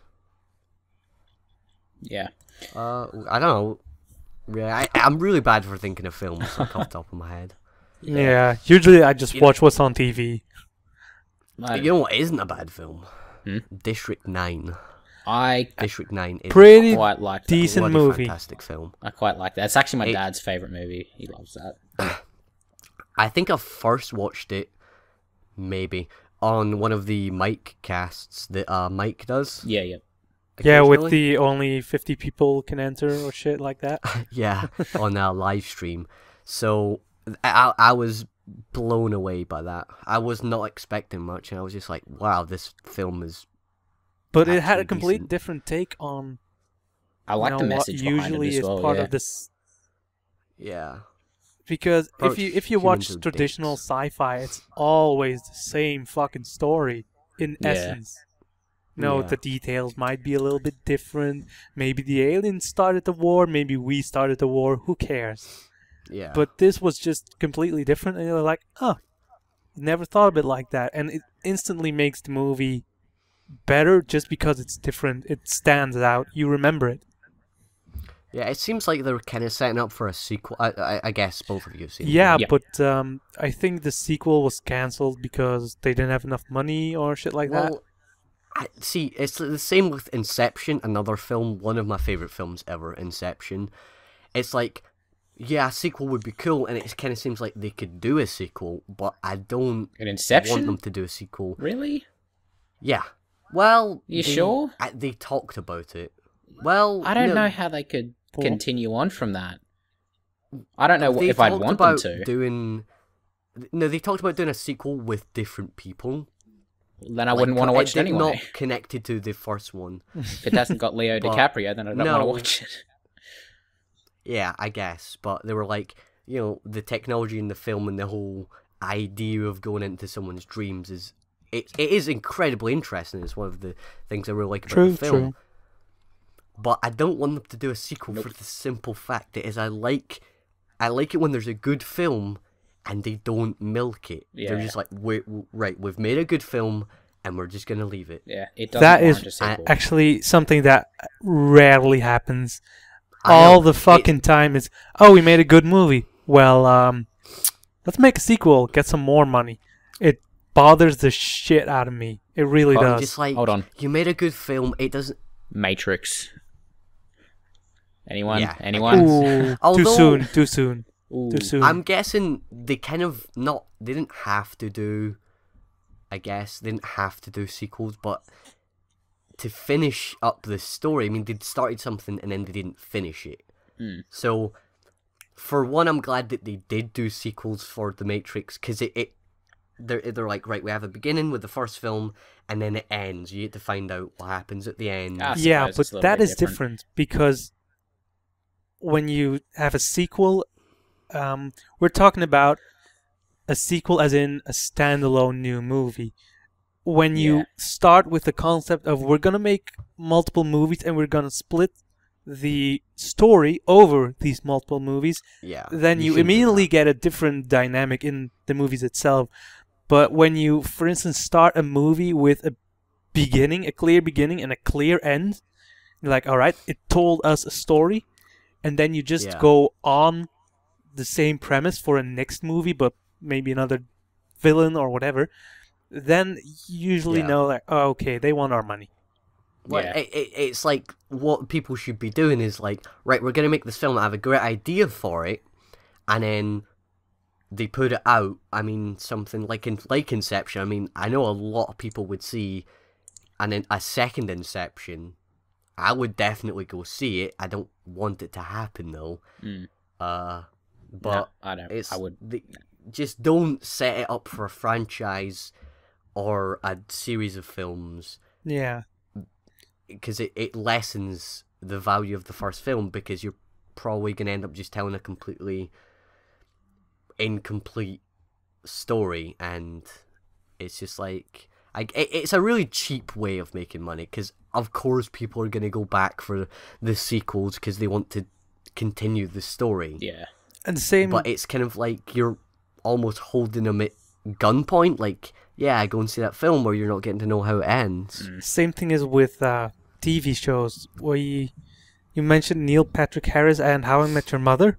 Yeah. I don't know. Yeah, I'm really bad for thinking of films like off the top of my head. Yeah, usually I just watch what's on TV. You know what isn't a bad film? Hmm? District 9. District 9 is Pretty quite like that. decent bloody movie. fantastic film. I quite like that. It's actually my dad's favourite movie. He loves that. I think I first watched it, maybe, on one of the Mike casts that Mike does. Yeah. Yeah, with occasionally. the only 50 people can enter or shit like that. Yeah, on our live stream. So I was blown away by that. I was not expecting much, and I was just like, wow, this film is... But it had a actually complete decent. different take on I like the what message behind it usually as is well. part Yeah. of this. Yeah. Because Approach if you humans watch with traditional dates. sci-fi, it's always the same fucking story in Yeah. essence. No, Yeah. the details might be a little bit different. Maybe the aliens started the war. Maybe we started the war. Who cares? Yeah. But this was just completely different, and you're like, oh, never thought of it like that. And it instantly makes the movie better just because it's different. It stands out. You remember it. Yeah, it seems like they're kind of setting up for a sequel. I guess both of you have seen it. Yeah, Yeah. but I think the sequel was cancelled because they didn't have enough money or shit like that. Well, see, it's the same with Inception, another film, one of my favorite films ever, Inception. It's like yeah, a sequel would be cool, and it kind of seems like they could do a sequel, but I don't An Inception? want them to do a sequel. Really? Yeah. Well, You sure? They talked about it. Well, I don't no, know how they could continue on from that. I don't know if I'd want them about to. they talked about doing a sequel with different people. Then I wouldn't want to watch it anyway. Not connected to the first one. If it hasn't got Leo DiCaprio, then I don't want to watch it. Yeah, I guess. But they were like, the technology in the film and the whole idea of going into someone's dreams it is incredibly interesting. It's one of the things I really like about the film. True. But I don't want them to do a sequel for the simple fact that is I like it when there's a good film and they don't milk it. Yeah. They're just like, we've made a good film and we're just going to leave it. Yeah, it doesn't that warrant is a sequel. Actually something that rarely happens. All the fucking time is, we made a good movie. Well, let's make a sequel, get some more money. It bothers the shit out of me. It really does. Just like, hold on. You made a good film, it doesn't... Matrix. Anyone? Yeah. Anyone? Ooh, too soon. Too soon. I'm guessing they kind of they didn't have to do, they didn't have to do sequels, but to finish up the story, I mean, they'd started something and then they didn't finish it. So, for one, I'm glad that they did do sequels for The Matrix, because they're like, right, we have a beginning with the first film, and then it ends. You get to find out what happens at the end. Yeah, but that is different, because when you have a sequel, we're talking about a sequel as in a standalone new movie. When you start with the concept of we're going to make multiple movies and we're going to split the story over these multiple movies, then you immediately get a different dynamic in the movies itself. But when you, for instance, start a movie with a clear beginning and a clear end, you're like, all right, it told us a story, and then you just go on the same premise for a next movie, but maybe another villain or whatever, then you usually know, like, oh, okay, they want our money. Well, it's like what people should be doing is like, right, we're going to make this film, I have a great idea for it, and then they put it out. I mean, something like Inception, I mean, I know a lot of people would see a second Inception. I would definitely go see it. I don't want it to happen, though. But no, I don't. I would. Just don't set it up for a franchise or a series of films. Yeah. Because it lessens the value of the first film, because you're probably going to end up just telling a completely incomplete story, and it's just like... it's a really cheap way of making money, because of course people are going to go back for the sequels because they want to continue the story. Yeah. And same... But it's kind of like you're almost holding them at gunpoint, like, yeah, go and see that film, or you're not getting to know how it ends. Same thing is with TV shows, where you mentioned Neil Patrick Harris and How I Met Your Mother.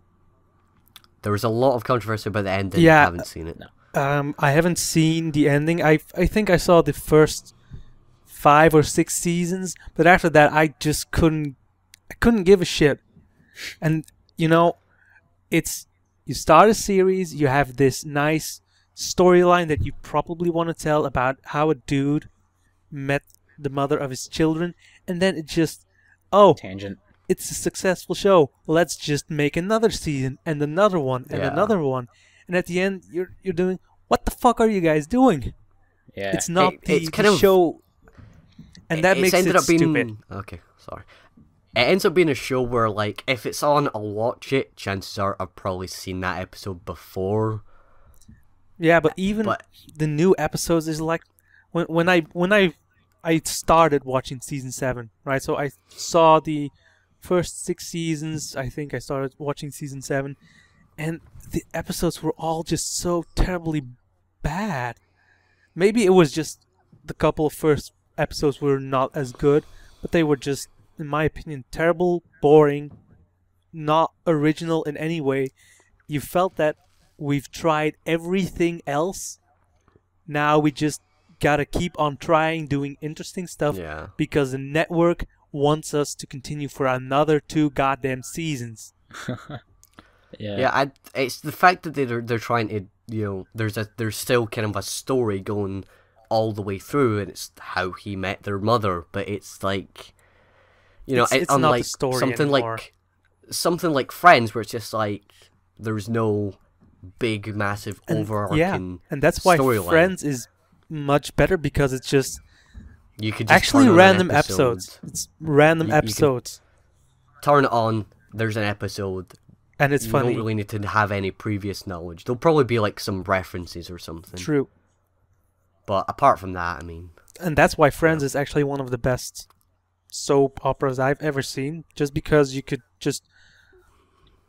There was a lot of controversy about the ending. I haven't seen it. No. I haven't seen the ending. I think I saw the first 5 or 6 seasons, but after that I just couldn't give a shit. And you start a series, you have this nice storyline that you probably want to tell about how a dude met the mother of his children, and then it just tangent. It's a successful show. Let's just make another season and another one and another one. And at the end, you're doing, what the fuck are you guys doing? Yeah, it's not the show, and that makes it stupid. Okay, sorry. It ends up being a show where, like, if it's on, I'll watch it. Chances are I've probably seen that episode before. Yeah, but the new episodes is like when I started watching season 7, right? So I saw the first 6 seasons. I think I started watching season 7, and the episodes were all just so terribly bad. Maybe it was just the couple of first episodes were not as good, but they were just, in my opinion, terrible, boring, not original in any way. You felt that we've tried everything else. Now we just gotta keep on trying, doing interesting stuff, because the network wants us to continue for another 2 goddamn seasons. Yeah, it's the fact that they're trying to, there's still kind of a story going all the way through, and it's how he met their mother, but it's like, It's not unlike the story something anymore. like Friends, where it's just like there's no big, massive, overarching Yeah, and that's why storyline. Friends is much better, because it's just You could just actually turn on an random episode. episodes. It's random You could episodes, Turn it on. There's an episode. and it's You funny. don't really need to have any previous knowledge. There'll probably be like some references or something. True. But apart from that, I mean, And that's why Friends is actually one of the best soap operas I've ever seen, just because you could just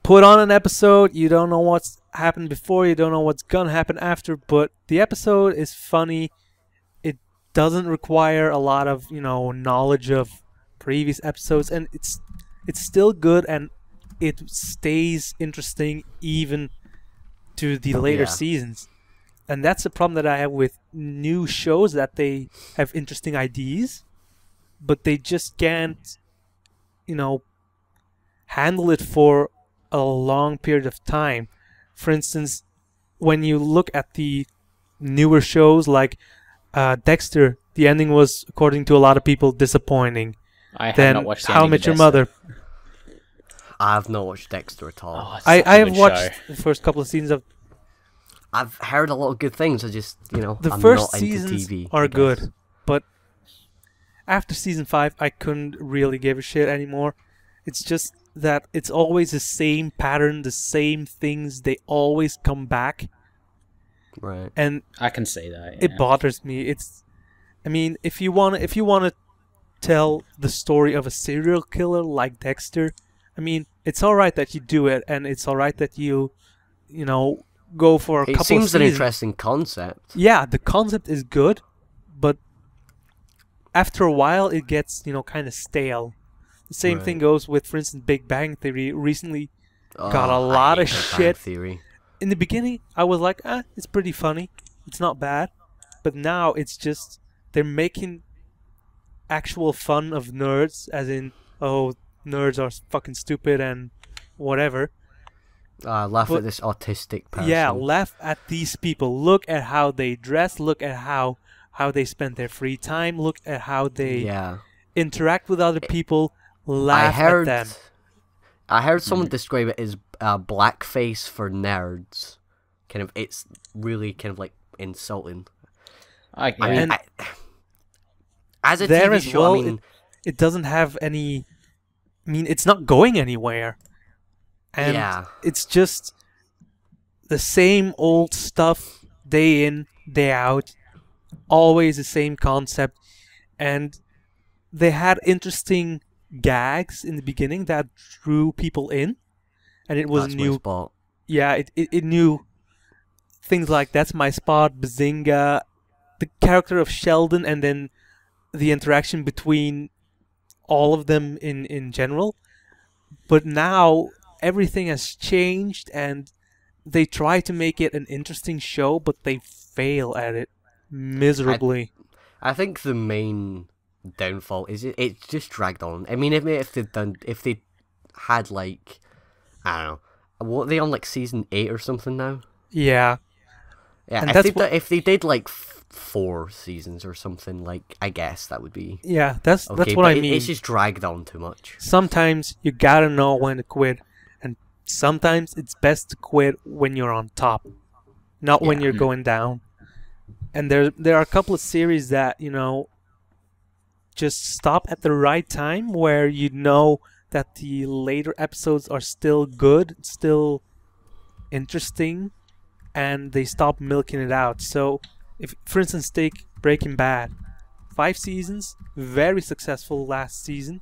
put on an episode, you don't know what's happened before, you don't know what's gonna happen after, but the episode is funny. It doesn't require a lot of, knowledge of previous episodes, and it's still good, and it stays interesting even to the later Yeah. seasons. And that's the problem that I have with new shows, that they have interesting ideas, but they just can't, handle it for a long period of time. For instance, when you look at the newer shows like Dexter, the ending was, according to a lot of people, disappointing. I have Then not watched the How I ending Met of Your Dexter. Mother. I've not watched Dexter at all. Oh, it's I such a have good watched show. the first couple of seasons of I've heard a lot of good things. I just, the I'm first not into seasons TV. are I guess. good, but after season 5, I couldn't really give a shit anymore. It's just that it's always the same pattern, the same things. They always come back, Right. and I can see that. it yeah. bothers me. If you want to tell the story of a serial killer like Dexter, it's all right that you do it, and it's all right that you go for a couple It seems of an seasons. interesting concept. Yeah, the concept is good, but after a while it gets, kind of stale. The same thing Right. goes with, for instance, Big Bang Theory. Recently, got a I lot of hate Big Bang shit. Theory. In the beginning, I was like, it's pretty funny. It's not bad. But now it's just, they're making actual fun of nerds, as in, oh, nerds are fucking stupid and whatever. Laugh But- at this autistic person. Yeah, laugh at these people. Look at how they dress. Look at how they spend their free time. Look at how they Yeah. interact with other people. Laugh at them. I heard someone describe it as blackface for nerds. It's really kind of like insulting. I I mean, And as a there TV as show, well, I mean, it doesn't have any. It's not going anywhere. And yeah. it's just the same old stuff, day in, day out. Always the same concept. And they had interesting gags in the beginning that drew people in. And it was That's my new. spot. Yeah, it knew things like That's My Spot, Bazinga, the character of Sheldon, and then the interaction between all of them in general. But now everything has changed, and they try to make it an interesting show, but they fail at it miserably. I think the main downfall is it's just dragged on. I mean, if they had like, I don't know, what are they on, like season 8 or something now? Yeah. Yeah, And if that's they, if they did like 4 seasons or something, like, I guess that would be Yeah, that's okay. what but I mean. It's just dragged on too much. Sometimes you gotta know when to quit, and sometimes it's best to quit when you're on top, not when Yeah. you're going down. And there are a couple of series that just stop at the right time, where that the later episodes are still good, still interesting, and they stop milking it out. So, if, for instance, take Breaking Bad, 5 seasons, very successful last season.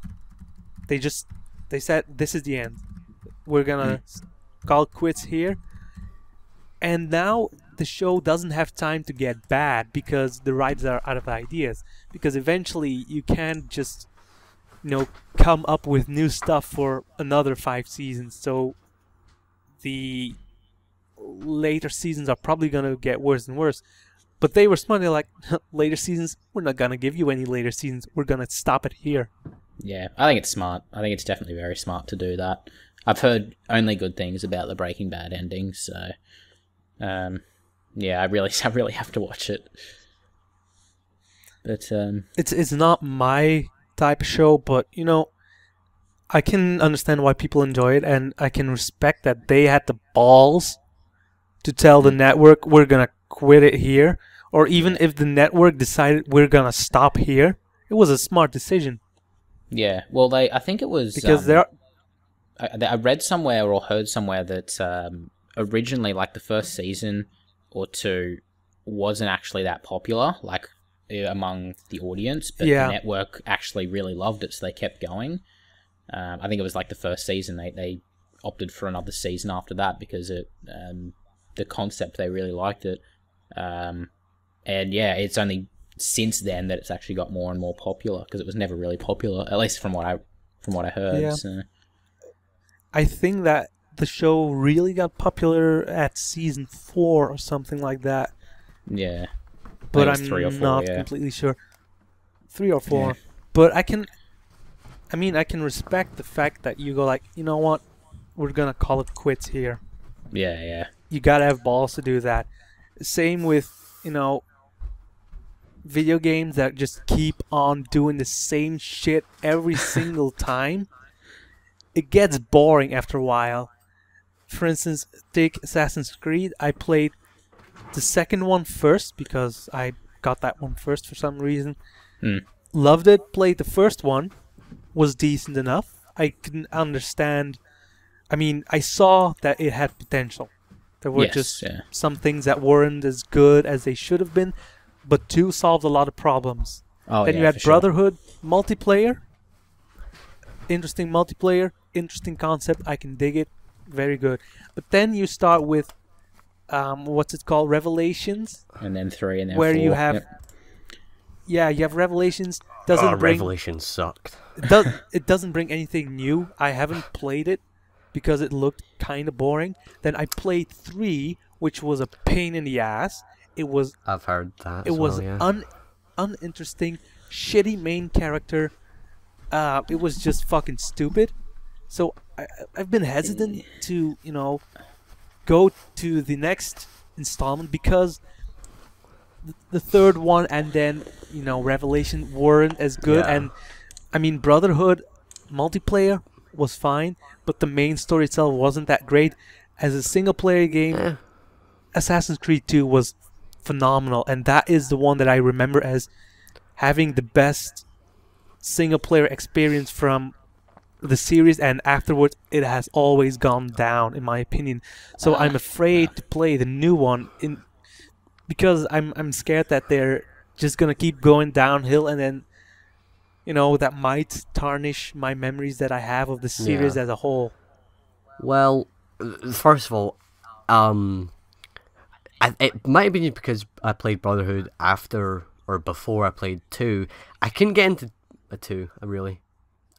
They said this is the end. We're gonna call quits here. And now the show doesn't have time to get bad because the writers are out of ideas. Because eventually you can't just come up with new stuff for another 5 seasons. So the later seasons are probably gonna get worse and worse. But they were smart. They're like, later seasons, we're not gonna give you any later seasons. We're gonna stop it here. Yeah, I think it's smart. I think it's definitely very smart to do that. I've heard only good things about the Breaking Bad ending, so yeah, I really have to watch it. But It's not my type of show, but you know, I can understand why people enjoy it, and I can respect that they had the balls to tell the network we're gonna quit it here, or even if the network decided we're gonna stop here, it was a smart decision. yeah, well, I think it was Because there are, I read somewhere or heard somewhere that originally, like, the first season or two wasn't actually that popular, like, among the audience, but the network actually really loved it, so they kept going. I think it was like the first season. They opted for another season after that because the concept, they really liked it. And yeah, it's only since then that it's actually got more and more popular, because it was never really popular, at least from what I heard. Yeah. So. I think that the show really got popular at season 4 or something like that. Yeah. But I'm 3 or 4, not yeah. completely sure. 3 or 4. Yeah. But I can respect the fact that you go like, you know what, we're gonna call it quits here. Yeah, yeah. You gotta have balls to do that. Same with, you know, video games that just keep on doing the same shit every single time. It gets boring after a while. For instance, take Assassin's Creed. I played the second one first because I got that one first for some reason. Loved it. Played the first one. Was decent enough. I can understand. I mean, I saw that it had potential. There were some things that weren't as good as they should have been, but 2 solved a lot of problems. Then you had Brotherhood multiplayer. Interesting multiplayer. Interesting concept. I can dig it. Very good. But then you start with what's it called? Revelations. And then 3 and then 4. Where you have you have Revelations. Revelations sucked. It doesn't bring anything new. I haven't played it because it looked kind of boring. Then I played 3, which was a pain in the ass. I've heard that. It was uninteresting, shitty main character. It was just fucking stupid. So I've been hesitant to, you know, go to the next installment because the third one and then, you know, Revelation weren't as good. Yeah. And I mean, Brotherhood multiplayer was fine, but the main story itself wasn't that great. As a single player game, Assassin's Creed 2 was phenomenal, and that is the one that I remember as having the best single player experience from the series, and afterwards it has always gone down in my opinion. So I'm afraid to play the new one because I'm scared that they're just gonna keep going downhill, and then, you know, that might tarnish my memories that I have of the series as a whole. Well, first of all, it might have been because I played Brotherhood after or before I played 2. I couldn't get into a 2, really,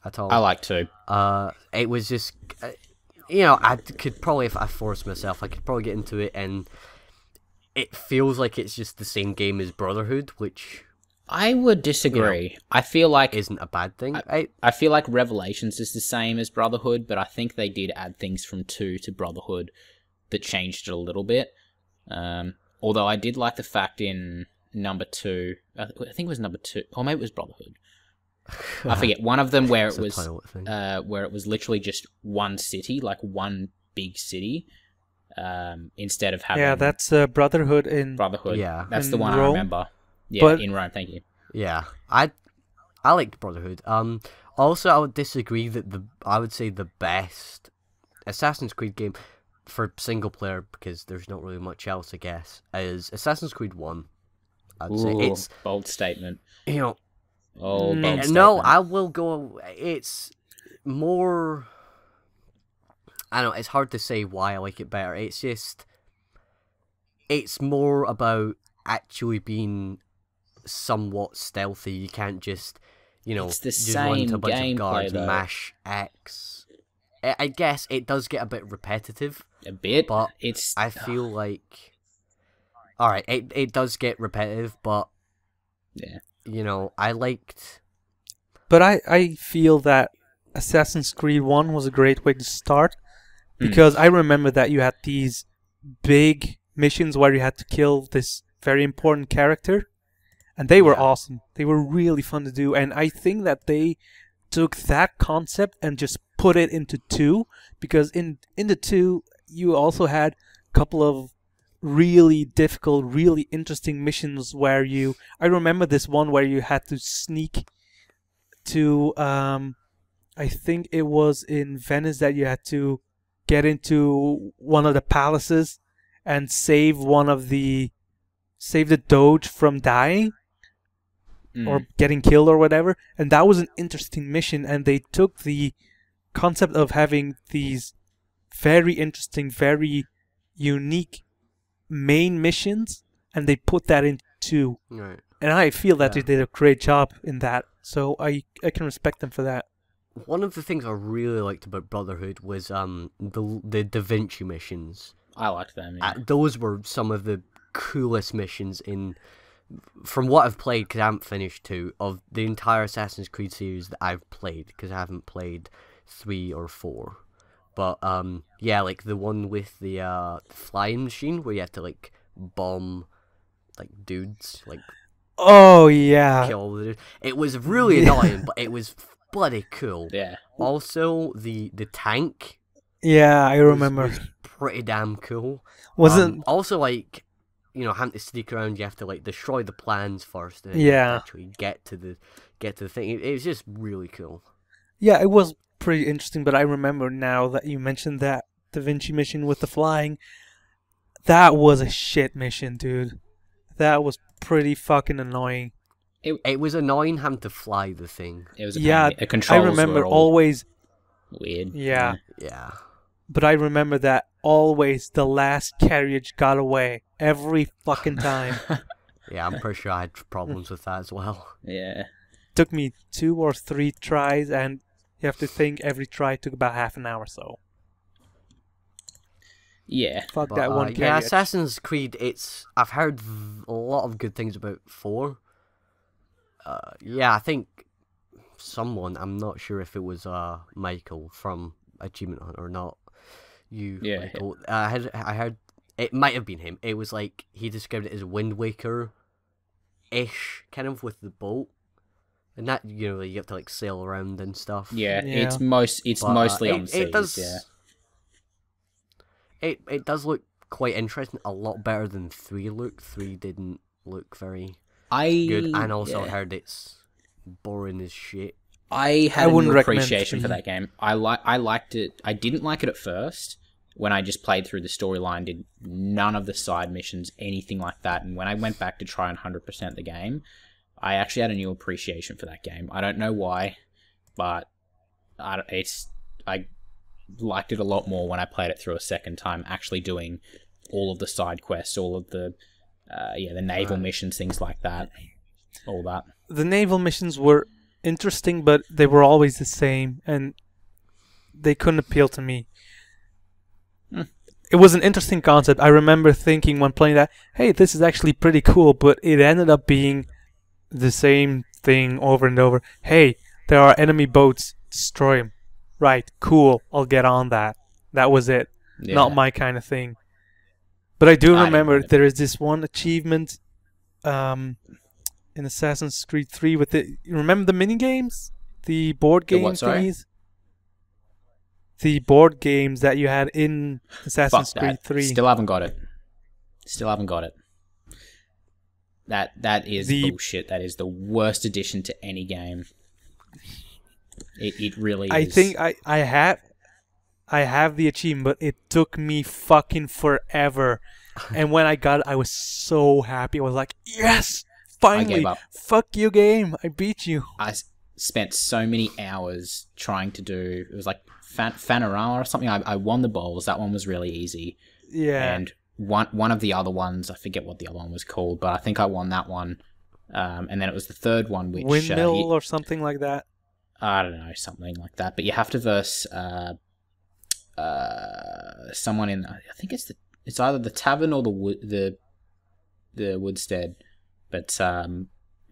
at all. I like 2. It was just, you know, I could probably, if I forced myself, I could probably get into it, and it feels like it's just the same game as Brotherhood, which I would disagree. You know, I feel like isn't a bad thing. I feel like Revelations is the same as Brotherhood, but I think they did add things from 2 to Brotherhood that changed it a little bit. Although I did like the fact in number 2, I think it was number 2, or maybe it was Brotherhood. I forget, one of them where it was literally just one city, like one big city, instead of having... Yeah, that's Brotherhood in... Brotherhood, yeah. That's in the one Rome? I remember. Yeah, But- in Rome, thank you. Yeah, I liked Brotherhood. Also, I would disagree that I would say the best Assassin's Creed game for single player, because there's not really much else, I guess, is Assassin's Creed 1. I'd say it's bold statement. You know, bold no, statement. I will go. It's more. I don't know. It's hard to say why I like it better. It's just. It's more about actually being somewhat stealthy. You can't just, you know, It's the just run same to a bunch of gameplay, guards, though. mash X. I guess it does get a bit repetitive, A bit, but it's... I feel like. Alright, it does get repetitive, but. Yeah. You know, I liked. But I feel that Assassin's Creed 1 was a great way to start, because I remember that you had these big missions where you had to kill this very important character, and they were awesome. They were really fun to do, and I think that they took that concept and just put it into 2, because in the 2 you also had a couple of really difficult, really interesting missions where I remember this one where you had to sneak to I think it was in Venice, that you had to get into one of the palaces and save the Doge from dying or getting killed or whatever. And that was an interesting mission, and they took the concept of having these very interesting, very unique main missions, and they put that into Right. And I feel that they did a great job in that, so I can respect them for that. One of the things I really liked about Brotherhood was the Da Vinci missions. I liked them. Yeah. Those were some of the coolest missions from what I've played, because I haven't finished 2, of the entire Assassin's Creed series that I've played, because I haven't played 3 or 4. But yeah, like the one with the flying machine where you have to like bomb like dudes, like oh yeah, kill the dudes. It was really annoying, but it was bloody cool. Yeah. Also, the tank. Yeah, I remember. Was pretty damn cool. Wasn't also like, you know, having to sneak around. You have to like destroy the plans first, and then actually get to the thing. It was just really cool. Yeah, it was pretty interesting. But I remember now that you mentioned that Da Vinci mission with the flying. That was a shit mission, dude. That was pretty fucking annoying. It was annoying having to fly the thing. It was a controls I remember were always weird. Yeah. Yeah. But I remember that always the last carriage got away every fucking time. Yeah, I'm pretty sure I had problems with that as well. Yeah. Took me 2 or 3 tries, and you have to think every try took about half an hour or so. Yeah. Fuck that one carriage. Yeah, Assassin's Creed, I've heard a lot of good things about 4. Yeah, I think someone, I'm not sure if it was Michael from Achievement Hunt or not. Michael, I heard it might have been him. It was like he described it as Wind Waker-ish, kind of with the boat, and that, you know, you have to like sail around and stuff. Yeah. It's mostly on seas. Yeah. It does look quite interesting. A lot better than 3 looked. 3 didn't look very good, and also heard it's boring as shit. I had a new appreciation for that game. I liked it. I didn't like it at first when I just played through the storyline, did none of the side missions, anything like that. And when I went back to try and 100% the game, I actually had a new appreciation for that game. I don't know why, but I liked it a lot more when I played it through a second time, actually doing all of the side quests, all of the the naval missions, things like that, all that. The naval missions were interesting, but they were always the same, and they couldn't appeal to me. It was an interesting concept. I remember thinking when playing that, hey, this is actually pretty cool, but it ended up being the same thing over and over. Hey, there are enemy boats, destroy them. Right, cool, I'll get on that. That was it. Yeah. Not my kind of thing. But I do remember there is this one achievement in Assassin's Creed 3 with you remember the minigames? The board game thingies? The board games that you had in Assassin's Creed 3. Still haven't got it. That is bullshit. That is the worst addition to any game. It really is. I think I have the achievement, but it took me fucking forever. And when I got it, I was so happy. I was like, yes! Finally! I gave up. Fuck you, game. I beat you. I spent so many hours trying to do... It was like Fanorama or something. I won the bowls. That one was really easy. Yeah. And one of the other ones, I forget what the other one was called, but I think I won that one. And then it was the third one, which... Windmill or something like that? I don't know, something like that. But you have to verse someone in... I think it's either the tavern or the woodstead. But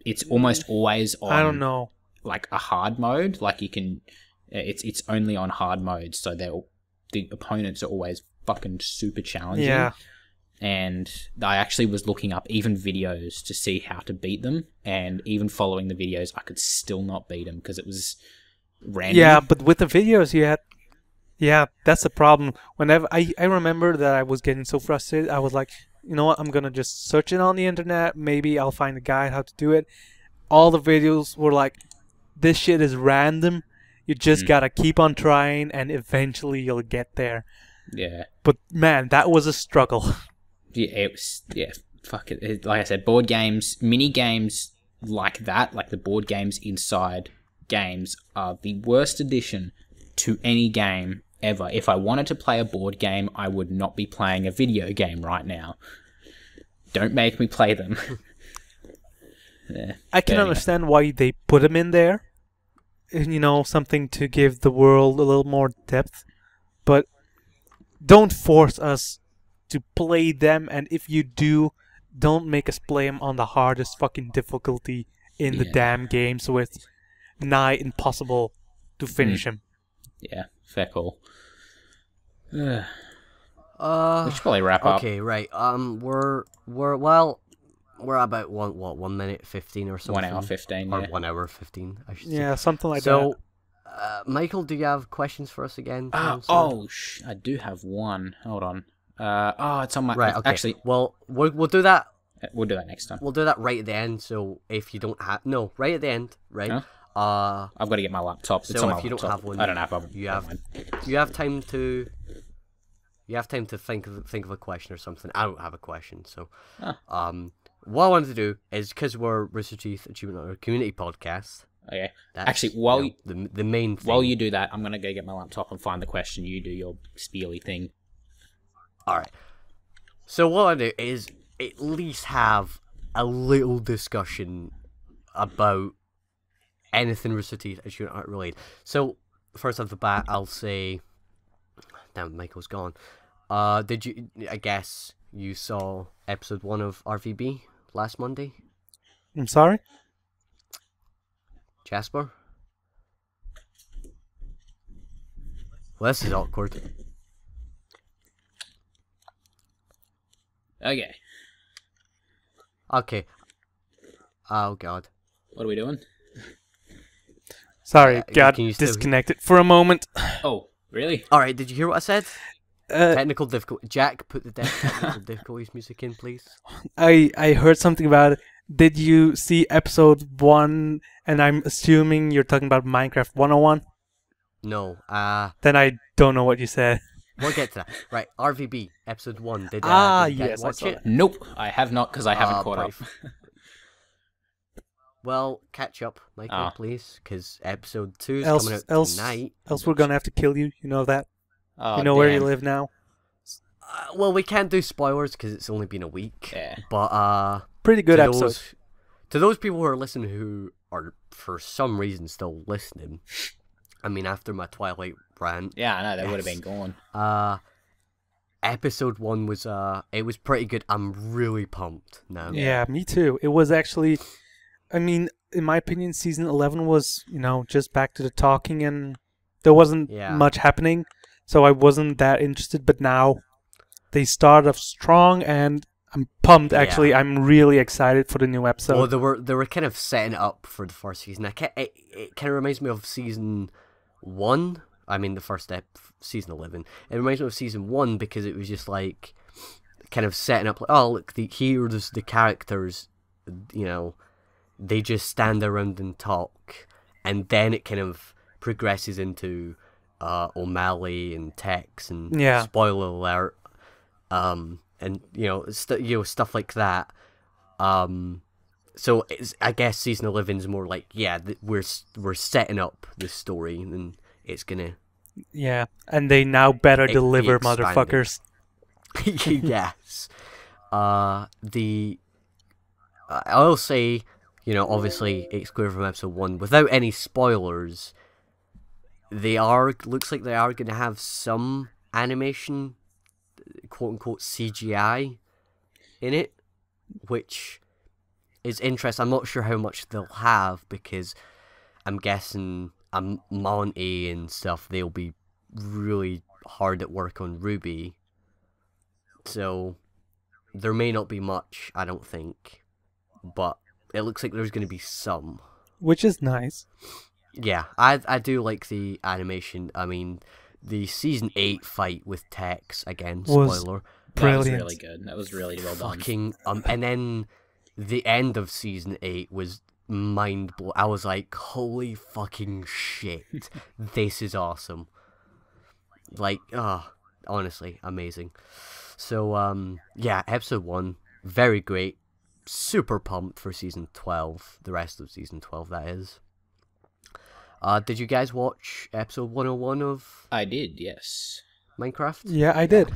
it's almost always on... I don't know. Like a hard mode. Like you can... it's only on hard mode, so the opponents are always fucking super challenging. Yeah. And I actually was looking up even videos to see how to beat them, and even following the videos, I could still not beat them because it was random. Yeah, but with the videos you had, yeah, that's the problem. Whenever I remember that I was getting so frustrated, I was like, you know what, I'm gonna just search it on the internet. Maybe I'll find a guide how to do it. All the videos were like, this shit is random. You just gotta keep on trying, and eventually you'll get there. Yeah. But man, that was a struggle. Yeah, it was. Yeah, fuck it. Like I said, board games, mini games like that, like the board games inside games, are the worst addition to any game ever. If I wanted to play a board game, I would not be playing a video game right now. Don't make me play them. Yeah, I can understand why they put them in there. You know, something to give the world a little more depth. But don't force us to play them, and if you do, don't make us play them on the hardest fucking difficulty in the damn game, so it's nigh impossible to finish them. Yeah, fair call. We should Uh, probably wrap up. okay, right. We're about 1 minute 15 or something. 1 hour 15. Or Yeah. 1 hour 15, I should say. Yeah, something like that. So, Michael, do you have questions for us again? to answer? I do have one. Hold on. It's on my. Right. Okay. Actually, well, we'll do that. we'll do that next time. We'll do that right at the end. So if you don't have right at the end, right? Huh? I've got to get my laptop. It's So on my if you don't laptop. have one, I don't have one. you have time to. You have time to think of a question or something. I don't have a question, so what I wanted to do is, because we're Rooster Teeth Achievement Hunter community podcast. Okay. That's, Actually, while the main thing. while you do that, I'm gonna go get my laptop and find the question. You do your spiely thing. All right. So what I do is at least have a little discussion about anything Rooster Teeth Achievement Hunter related. So first off the bat, I'll say, damn, Michael's gone. Did you? I guess you saw episode 1 of RVB last Monday, I'm sorry? Jasper? Well, this is awkward. Okay. Okay. Oh god. What are we doing? Sorry, got can you still- disconnected for a moment. Oh, really? All right. Did you hear what I said? Technical difficulty. Jack, put the technical difficulties music in, please. I heard something about it. Did you see episode 1? And I'm assuming you're talking about Minecraft 101? No. Then I don't know what you said. We'll get to that. Right. RVB episode 1. Did you guys yes, I watch saw it? that. Nope, I have not because I haven't caught up. brave. Well, catch up, Michael, please, because episode 2 is coming out tonight. Else we're gonna have to kill you. You know that. Oh, You know where you damn. live now. Well, we can't do spoilers because it's only been a week. Yeah. But Pretty good to episode. to those people who are listening who are for some reason still listening, I mean, after my Twilight rant, Yeah, I know they would have Yes. been gone. episode 1 was it was pretty good. I'm really pumped now. Yeah, me too. It was actually, I mean, in my opinion, season 11 was, just back to the talking, and there wasn't Yeah. much happening, so I wasn't that interested. But now they start off strong, and I'm pumped. Actually, Yeah. I'm really excited for the new episode. Well, they were kind of setting it up for the first season. It kind of reminds me of season 1. I mean, the first season 11. It reminds me of season 1 because it was just like kind of setting up. Like, oh, look, here's the characters. They just stand around and talk, and then it kind of progresses into O'Malley and Tex and Yeah. spoiler alert, and stuff like that. So I guess season 11 is more like, we're setting up this story, and it's gonna Yeah, and they now better be deliver, expanded. motherfuckers. Yes. I'll say, obviously it's clear from episode 1, without any spoilers, looks like they are going to have some animation, quote unquote CGI in it, which is interesting. I'm not sure how much they'll have because I'm guessing Monty and stuff, they'll be really hard at work on Ruby. So there may not be much, I don't think, but it looks like there's going to be some. Which is nice. Yeah, I do like the animation. I mean, the Season 8 fight with Tex, again, Was spoiler. brilliant. That was really good. That was really well done. Fucking, and then the end of Season 8 was mind-blowing. I was like, holy fucking shit, this is awesome. Like, honestly, amazing. So, yeah, episode 1, very great. Super pumped for season 12, the rest of season 12, that is. Did you guys watch episode 101 of I did, yes. Minecraft? Yeah, I did.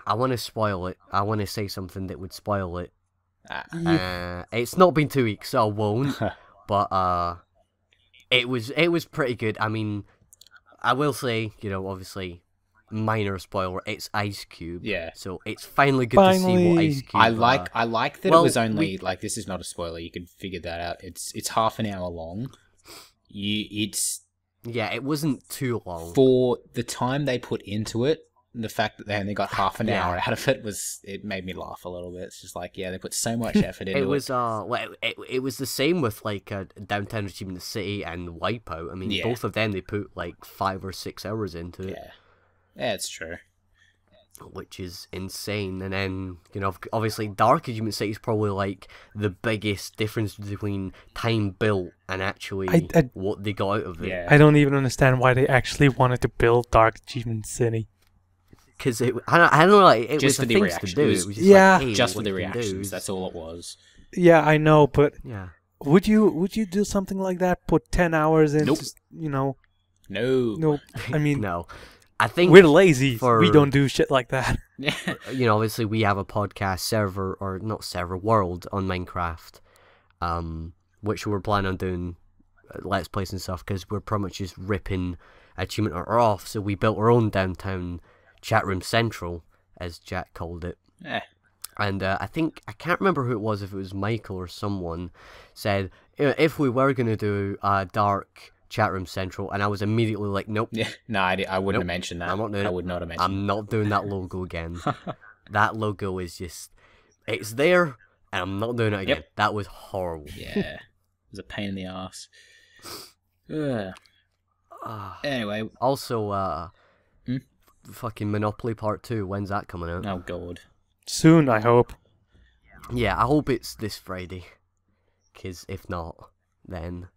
I want to spoil it. I want to say something that would spoil it. Yeah. It's not been 2 weeks, so I won't. But it was pretty good. I mean, I will say, obviously, minor spoiler. It's Ice Cube. Yeah. So it's finally good to see what Ice Cube. I like that it was only like, this is not a spoiler. You can figure that out. It's half an hour long. Yeah, it wasn't too long for the time they put into it. The fact that they only got half an hour out of it made me laugh a little bit. It's just like, they put so much effort into it. It was the same with like Downtown Achievement City and Wipeout. I mean, both of them they put like 5 or 6 hours into it. Yeah, it's true. Which is insane. And then, obviously Dark Achievement City is probably like the biggest difference between time built and actually what they got out of it. Yeah. I don't even understand why they actually wanted to build Dark Achievement City. Because I don't know, like, it just was for the reactions. to do. It was just just for the reactions. That's all it was. Yeah, I know, but yeah, would you do something like that? Put 10 hours in? Nope. No. I mean, no. I think we're lazy. We don't do shit like that. Obviously we have a podcast server, or not server, world on Minecraft, which we're planning on doing Let's Plays and stuff, because we're pretty much just ripping Achievement Hunter off. So we built our own downtown Chatroom Central, as Jack called it. And I can't remember who it was, if it was Michael or someone, said, if we were going to do a dark Chatroom Central, and I was immediately like, nope. Yeah, no, I wouldn't have mentioned that. I'm not doing it. I would not have mentioned I'm not doing that logo again. That logo is just, it's there, and I'm not doing it again. Yep. That was horrible. Yeah, it was a pain in the ass. Anyway. Also, fucking Monopoly Part 2, when's that coming out? Oh, God. Soon, I hope. Yeah, I hope it's this Friday. Because if not, then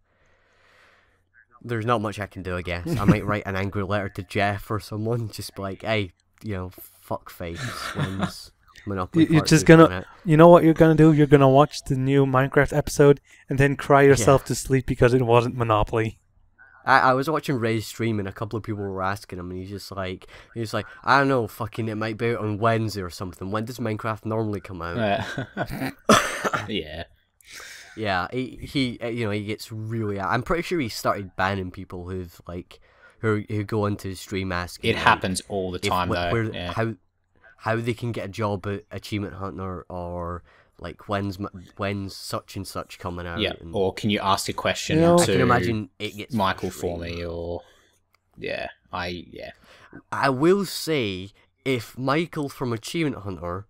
there's not much I can do, I guess. I might write an angry letter to Jeff or someone, just be like, hey, fuck face, when's Monopoly Part You're just 2 gonna, you know what you're gonna do? You're gonna watch the new Minecraft episode and then cry yourself to sleep because it wasn't Monopoly. I was watching Ray's stream and a couple of people were asking him, and he's like, I don't know, fucking it might be out on Wednesday or something. When does Minecraft normally come out? Yeah. Yeah, he gets really. I'm pretty sure he started banning people who go into his stream asking. It happens all the time though. How they can get a job at Achievement Hunter, or like when's such and such coming out. Yeah, or can you ask a question I to can imagine it gets Michael for me, or I will say, if Michael from Achievement Hunter,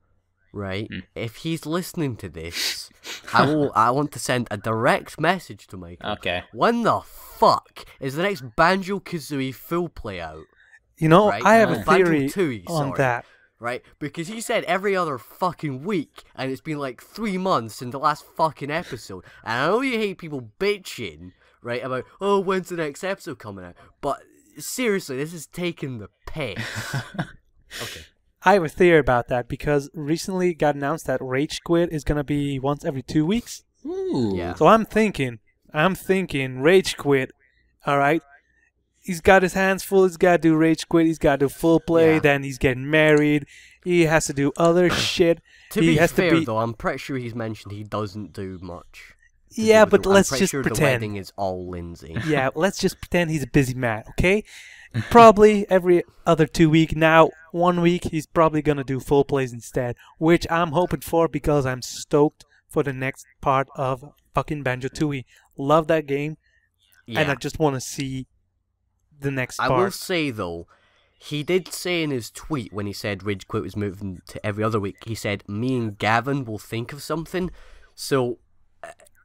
right, if he's listening to this, I want to send a direct message to Michael. Okay. When the fuck is the next Banjo-Kazooie full play out? Right? I have a Banjo theory 2, on that. Right? Because he said every other fucking week, and it's been like 3 months since the last fucking episode. And I know you hate people bitching, right, about, oh, when's the next episode coming out? But seriously, this is taking the piss. Okay. I have a theory about that because recently it got announced that Rage Quit is gonna be once every 2 weeks. Ooh. Yeah. So I'm thinking Rage Quit, alright? He's got his hands full, he's gotta do Rage Quit, he's gotta do full play, then he's getting married, he has to do other shit. To be fair, though, I'm pretty sure he's mentioned he doesn't do much. Yeah, but let's just pretty sure pretend. the wedding is all Lindsay. Yeah, let's just pretend he's a busy man, okay? Probably every other 2 week. Now, 1 week, he's probably gonna do full plays instead, which I'm hoping for because I'm stoked for the next part of fucking Banjo-Tooie. Love that game. and I just want to see the next part. I will say, though, he did say in his tweet when he said Rage Quit was moving to every other week, he said, me and Gavin will think of something. So,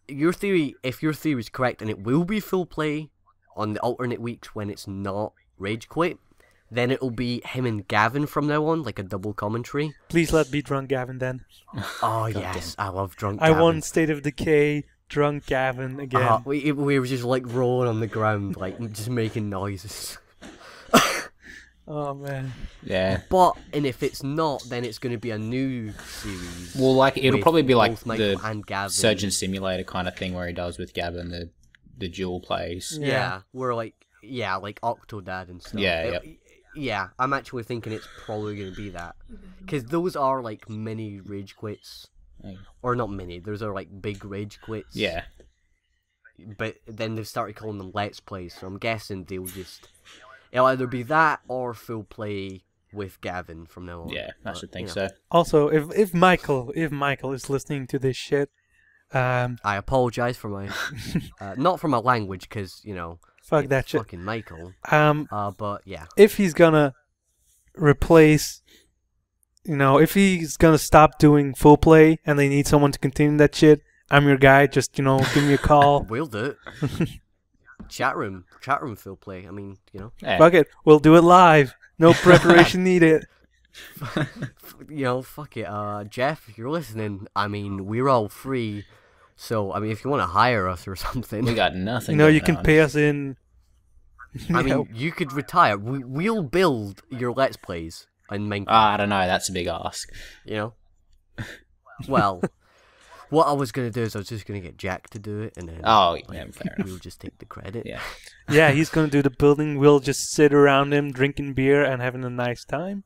your theory, if your theory is correct, and it will be full play on the alternate weeks when it's not Rage Quit, then it'll be him and Gavin from now on, like a double commentary. Please let me drunk Gavin then. Oh, yes, I love drunk I Gavin. want State of Decay, drunk Gavin again. We were just like rolling on the ground, like just making noises. Oh man. Yeah. But and if it's not, then it's going to be a new series. Well, like it'll probably be like both Michael the and Gavin. Surgeon Simulator kind of thing where he does with Gavin the dual plays. Yeah, we're like Octodad and stuff. Yeah, I'm actually thinking it's probably going to be that because those are like mini rage quits, or not mini. Those are like big rage quits. Yeah. But then they've started calling them Let's Plays, so I'm guessing it'll either be that or full play with Gavin from now on. Yeah, I should think so. Also, if Michael is listening to this shit, I apologize for my not for my language because fuck that shit. Fucking Michael. But yeah, if he's gonna replace, if he's gonna stop doing full play and they need someone to continue that shit, I'm your guy. Just give me a call. We'll do it. Chatroom full play. I mean, Yeah. Fuck it, we'll do it live. No preparation needed. Fuck it. Jeff, if you're listening, I mean, we're all free. So, I mean, if you want to hire us or something, We got nothing. you can pay us in. I mean, you could retire. We'll build your Let's Plays in Minecraft. I don't know. That's a big ask. Well, what I was going to do is I was just going to get Jack to do it, and then Oh, yeah, fair enough. we'll just take the credit. Yeah. Yeah, he's gonna do the building. We'll just sit around him, drinking beer and having a nice time.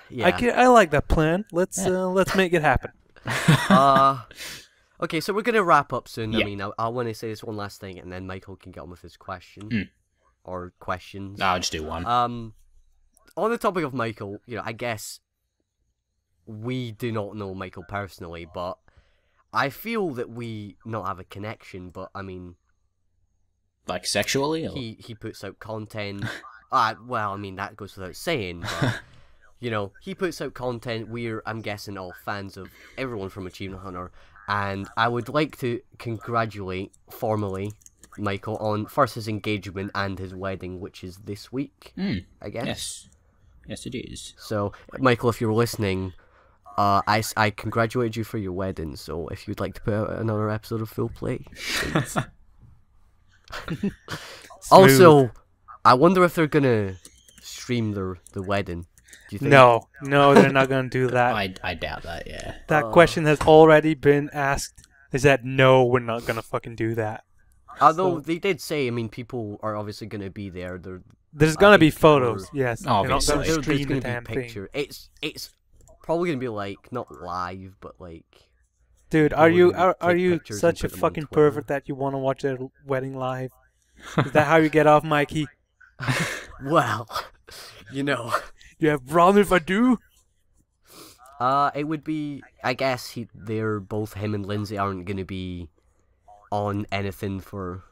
Yeah. I like that plan. Let's make it happen. Okay, so we're going to wrap up soon. Yeah. I mean, I want to say this one last thing, and then Michael can get on with his question. Or questions. No, I'll just do one. On the topic of Michael, I guess we do not know Michael personally, but I feel that we not have a connection, but I mean... Like sexually? Or? He puts out content. Well, I mean, that goes without saying, but... he puts out content. I'm guessing, all fans of everyone from Achievement Hunter. And I would like to congratulate, formally, Michael on first his engagement and his wedding, which is this week, I guess. Yes. Yes, it is. So, Michael, if you're listening, I congratulate you for your wedding. So, if you'd like to put out another episode of Full Play, please. Also, I wonder if they're gonna stream the wedding. Do you think? No, they're not gonna do that. I doubt that, yeah. That question has already been asked. They said, no, we're not gonna fucking do that. Although they did say, I mean, people are obviously gonna be there. There's gonna be photos, yes. Obviously. They're not gonna There's stream the gonna damn be thing. picture. It's probably gonna be like not live, but like. Dude, People are you gonna are take you pictures such a and put them on fucking Twitter. pervert that you want to watch their wedding live? Is that how you get off, Mikey? Well, You have problem if I do? it would be. I guess they're both him and Lindsay aren't gonna be on anything for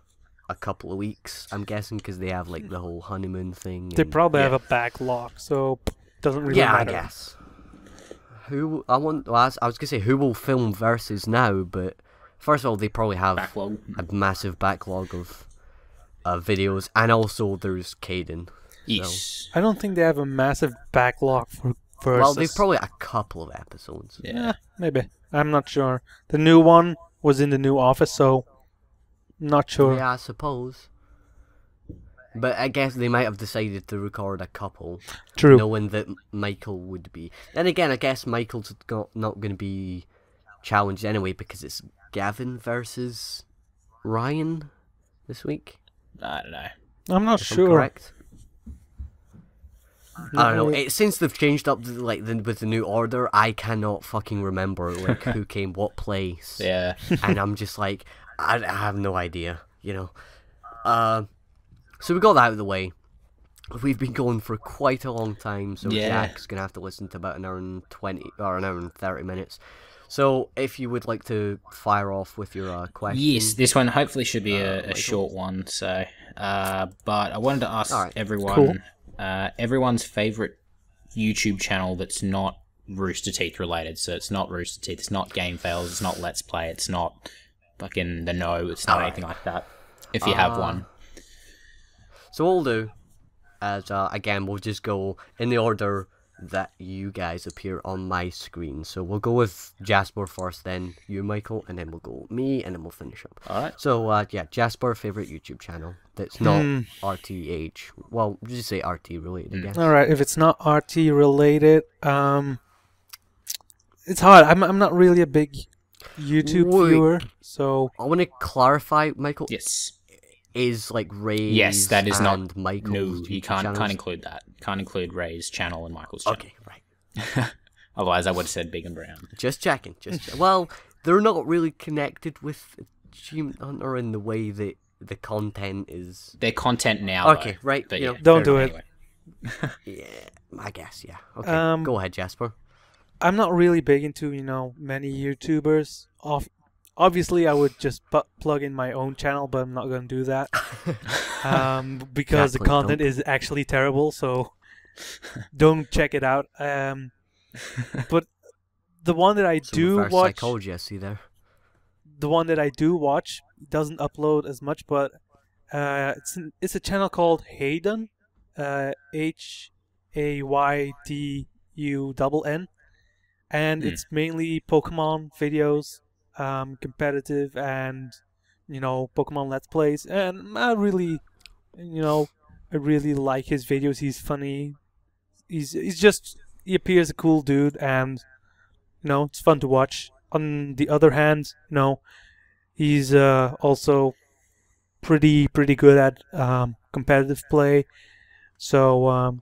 a couple of weeks. I'm guessing because they have like the whole honeymoon thing. They and- probably yeah. have a backlog, so doesn't really Yeah, matter. I guess. I was gonna say who will film versus now, but first of all, they probably have Backlog. a massive backlog of videos, and also there's Caden. Yes. I don't think they have a massive backlog for versus. Well, they've probably a couple of episodes. Yeah. Maybe. I'm not sure. The new one was in the new office, so not sure. Yeah, I suppose. But I guess they might have decided to record a couple, True. knowing that Michael would be. Then again, I guess Michael's not going to be challenged anyway because it's Gavin versus Ryan this week. I don't know. I'm not If I'm sure. correct. I don't know. Since they've changed up with the new order, I cannot fucking remember who came what place. Yeah. And I'm just like, I have no idea, So we got that out of the way. We've been going for quite a long time, so Yeah. Jack's gonna have to listen to about an hour and 20 or an hour and 30 minutes. So, if you would like to fire off with your question. Yes, this one hopefully should be a Michael. short one. So, but I wanted to ask Alright. everyone, everyone's favorite YouTube channel that's not Rooster Teeth related. So it's not Rooster Teeth, it's not Game Fails, it's not Let's Play, it's not fucking The No, it's not anything like that. If you have one. So what we'll do, as again, we'll just go in the order that you guys appear on my screen. So we'll go with Jasper first, then you, Michael, and then we'll go me, and then we'll finish up. Alright. So, yeah, Jasper, favorite YouTube channel that's not RTH. Well, just say RT related, I guess. Alright, if it's not RT related, it's hard. I'm not really a big YouTube viewer, so... I want to clarify, Michael. Yes. Is like Ray's Yes, that is and not. Michael's No, YouTube you can't channels? include that. Can't include Ray's channel and Michael's channel. Okay, right. Otherwise, I would have said Big and Brown. Just checking. Well, they're not really connected with Achievement Hunter in the way that the content is. Their content now. Okay, though. right. But you yeah, know, Don't do it. anyway. Yeah, I guess. Yeah. Okay. Go ahead, Jasper. I'm not really big into, many YouTubers. Obviously, I would just plug in my own channel, but I'm not going to do that. Because the content is actually terrible, so don't check it out. But the one that I do reverse watch... psychology, I see there. The one that I do watch doesn't upload as much, but it's a channel called Hayden, HAYDUNN, and it's mainly Pokemon videos, competitive, and Pokemon Let's Plays. And I really like his videos. He's funny. He appears a cool dude, and it's fun to watch. On the other hand, he's also pretty good at competitive play. So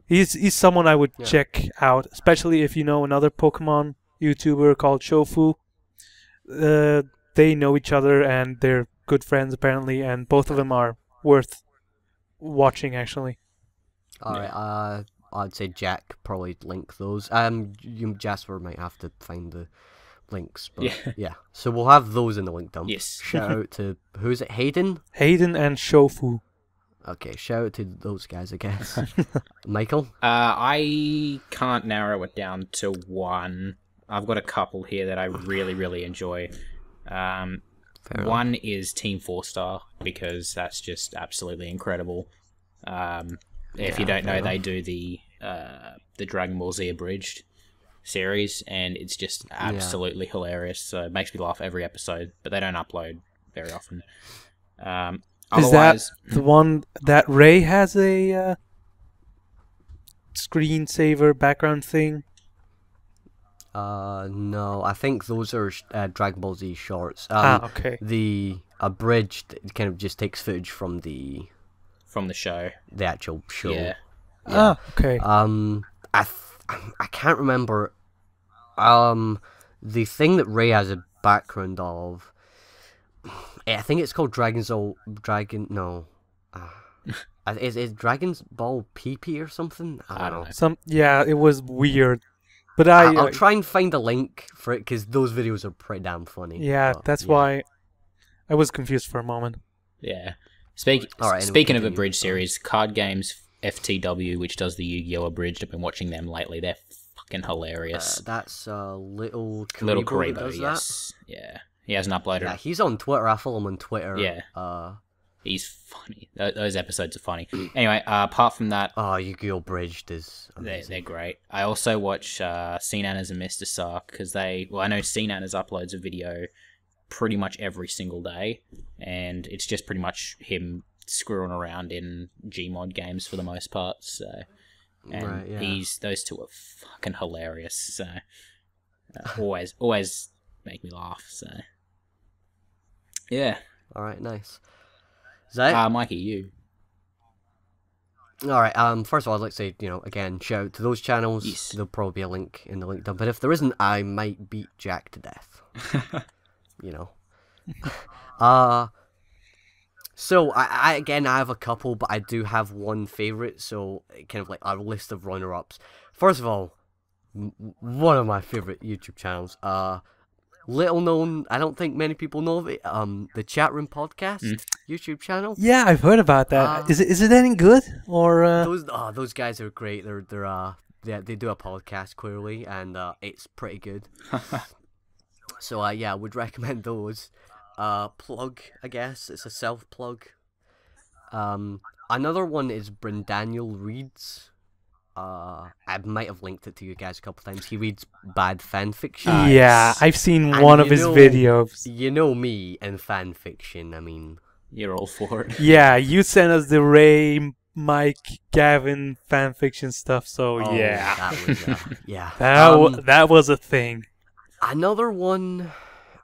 he's someone I would check out, especially if you know another Pokemon YouTuber called Shofu. They know each other and they're good friends apparently, and both of them are worth watching actually. All right. I'd say Jack probably link those. Jasper might have to find the links, but yeah. So we'll have those in the link dump. Yes. Shout out to who's it? Hayden and Shofu. Okay, shout out to those guys, I guess. Michael? I can't narrow it down to one. I've got a couple here that I really, really enjoy. One is Team 4-Star, because that's just absolutely incredible. If you don't know, they do the Dragon Ball Z Abridged series, and it's just absolutely hilarious. So it makes me laugh every episode, but they don't upload very often. Is that the one that Ray has a screensaver background thing? No, I think those are Dragon Ball Z shorts. Okay. The Abridged kind of just takes footage from the show. The actual show. Yeah. Okay. I can't remember. The thing that Ray has a background of, I think it's called Dragon. Is Dragon's Ball PP or something? I don't know. It was weird, but I'll try and find a link for it because those videos are pretty damn funny. Yeah, that's why I was confused for a moment. Yeah. Speaking of Abridged series, Card Games FTW, which does the Yu-Gi-Oh! Abridged, I've been watching them lately. They're fucking hilarious. That's Little Karibo. Little Karibo, does yes. That? Yeah. He hasn't uploaded. Yeah, he's on Twitter. I follow him on Twitter. Yeah. He's funny. Those episodes are funny. Anyway, apart from that... Oh, Yu-Gi-Oh! Abridged is amazing. They're great. I also watch CNANA's and Mr. Sark, because I know CNANA's uploads a video pretty much every single day, and it's just pretty much him screwing around in Gmod games for the most part. So, and those two are fucking hilarious. So, always make me laugh. So, yeah. All right, nice. Is that it? Mikey, you. All right. First of all, I'd like to say, again, shout out to those channels. Yes. There'll probably be a link in the link dump. But if there isn't, I might beat Jack to death. So I have a couple, but I do have one favorite. So kind of like a list of runner-ups. First of all, one of my favorite YouTube channels. Little known, I don't think many people know of it. The Chatroom podcast YouTube channel. Yeah, I've heard about that. Is it any good or? Those guys are great. They do a podcast clearly, and it's pretty good. So I would recommend those. Plug, I guess it's a self plug. Another one is Brindaniel Reads. I might have linked it to you guys a couple times. He reads bad fan fiction. Yeah, I've seen one of his videos. You know me and fan fiction. I mean, you're all for it. Yeah, you sent us the Ray, Mike, Gavin fan fiction stuff. So yeah, that was yeah. That was a thing. Another one,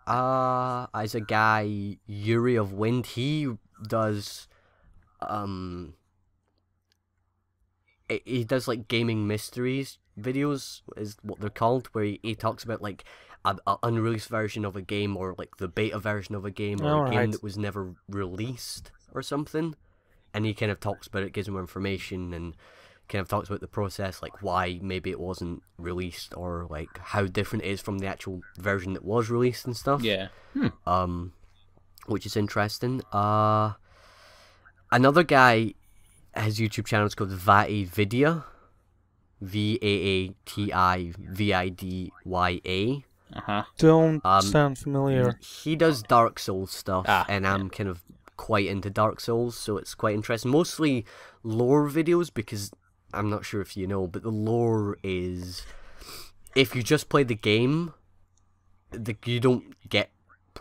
is a guy Yuri of Wind. He does, he does like gaming mysteries videos is what they're called, where he talks about like an unreleased version of a game, or like the beta version of a game, or a game that was never released or something, and he kind of talks about it, gives more information, and kind of talks about the process, like why maybe it wasn't released, or like how different it is from the actual version that was released and stuff. Yeah. Which is interesting. Another guy, his YouTube channel is called Vati Vidya, VAATIVIDYA. Don't sound familiar. He does Dark Souls stuff, and I'm kind of quite into Dark Souls, so it's quite interesting. Mostly lore videos, because I'm not sure if you know, but the lore is, if you just play the game, you don't get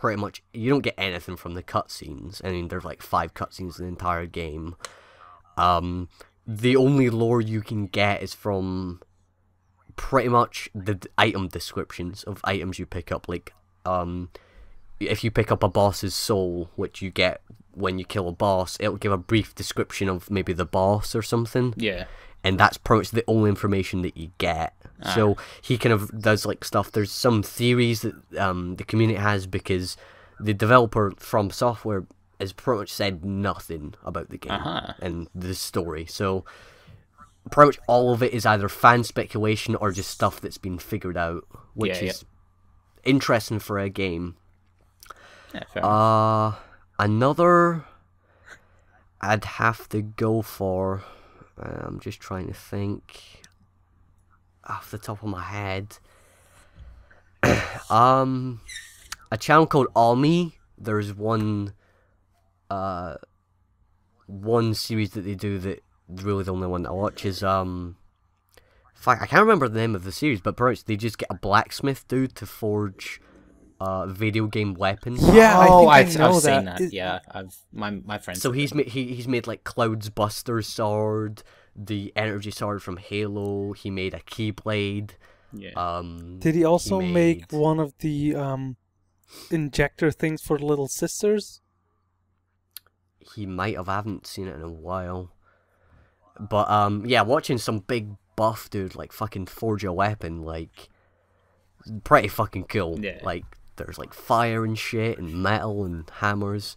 anything from the cutscenes. I mean, there's like 5 cutscenes in the entire game. The only lore you can get is from pretty much the item descriptions of items you pick up. Like, if you pick up a boss's soul, which you get when you kill a boss, it'll give a brief description of maybe the boss or something. Yeah. And that's pretty much the only information that you get. So he kind of does like stuff. There's some theories that the community has, because the developer From Software has pretty much said nothing about the game and the story. So pretty much all of it is either fan speculation or just stuff that's been figured out, which is interesting for a game. Yeah, fair enough. Another I'd have to go for, I'm just trying to think off the top of my head. A channel called Ami. There's one series that they do that really the only one that I watch is in fact I can't remember the name of the series, but pretty much they just get a blacksmith dude to forge video game weapons. Yeah, I've I know seen that. Yeah, my friends. So he's made like Cloud's Buster sword, the energy sword from Halo. He made a Keyblade. Yeah. Did he also make one of the injector things for little sisters? He might have. I haven't seen it in a while. But yeah, watching some big buff dude like fucking forge a weapon, like, pretty fucking cool. Yeah. Like, there's like fire and shit and metal and hammers.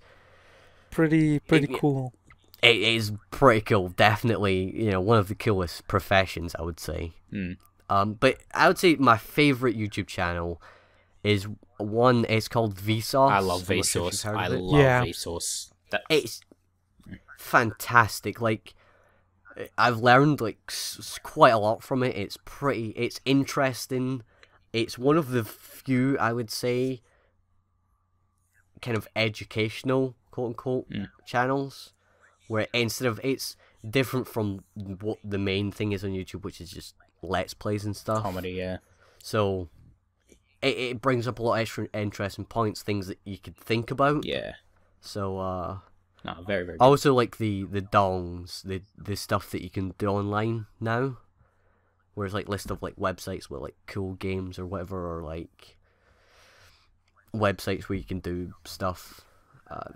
Pretty cool. It is pretty cool. Definitely, one of the coolest professions, I would say. But I would say my favorite YouTube channel is one. It's called Vsauce. I love Vsauce. Vsauce. It's fantastic. Like, I've learned like quite a lot from it. It's interesting. It's one of the few, I would say, kind of educational, quote unquote, channels, where instead of, it's different from what the main thing is on YouTube, which is just Let's Plays and stuff. Comedy, yeah. So it brings up a lot of extra interesting points, things that you could think about. Yeah. So no, very, very good. Also like the dongs, the stuff that you can do online now. Whereas like list of like websites with like cool games or whatever, or like websites where you can do stuff.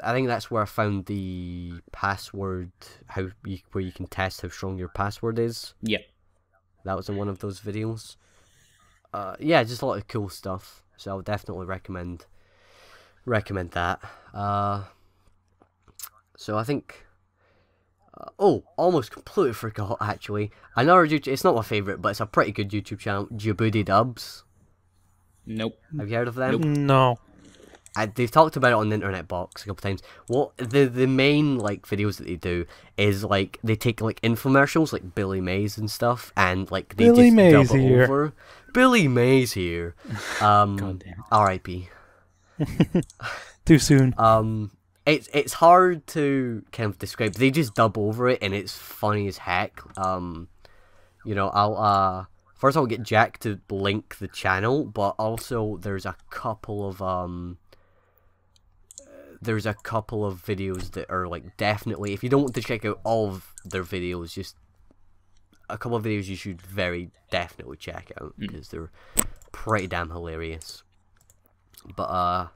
I think that's where I found the password, where you can test how strong your password is. Yeah. That was in one of those videos. Yeah, just a lot of cool stuff. So I would definitely recommend that. So I think Oh, almost completely forgot, actually. Another YouTube... It's not my favourite, but it's a pretty good YouTube channel. Djibouti Dubs. Nope. Have you heard of them? No. They've talked about it on the internet box a couple times. What the main like videos that they do is like they take like infomercials like Billy Mays and stuff, and like they Billy just Mays dub it here. over. Billy Mays here. God damn. R.I.P. Too soon. It's hard to kind of describe. They just dub over it, and it's funny as heck. You know, I'll first I'll get Jack to link the channel, but also there's a couple of videos that are like definitely, if you don't want to check out all of their videos, just a couple of videos you should very definitely check out because they're pretty damn hilarious. But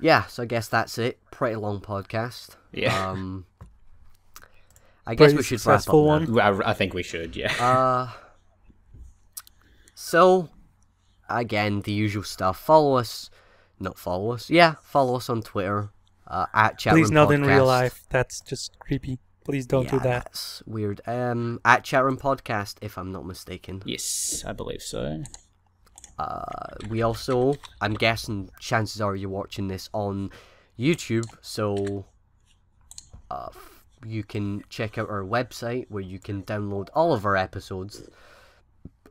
yeah, so I guess that's it. Pretty long podcast. Yeah. I guess Pretty we should wrap up successful now. one. I think we should, yeah. So again, the usual stuff. Follow us on Twitter. At Chatroom Please not in Podcast. real life. That's just creepy. Please don't do that. That's weird. At Chatroom Podcast, if I'm not mistaken. Yes, I believe so. We also, I'm guessing, chances are you're watching this on YouTube, so you can check out our website where you can download all of our episodes,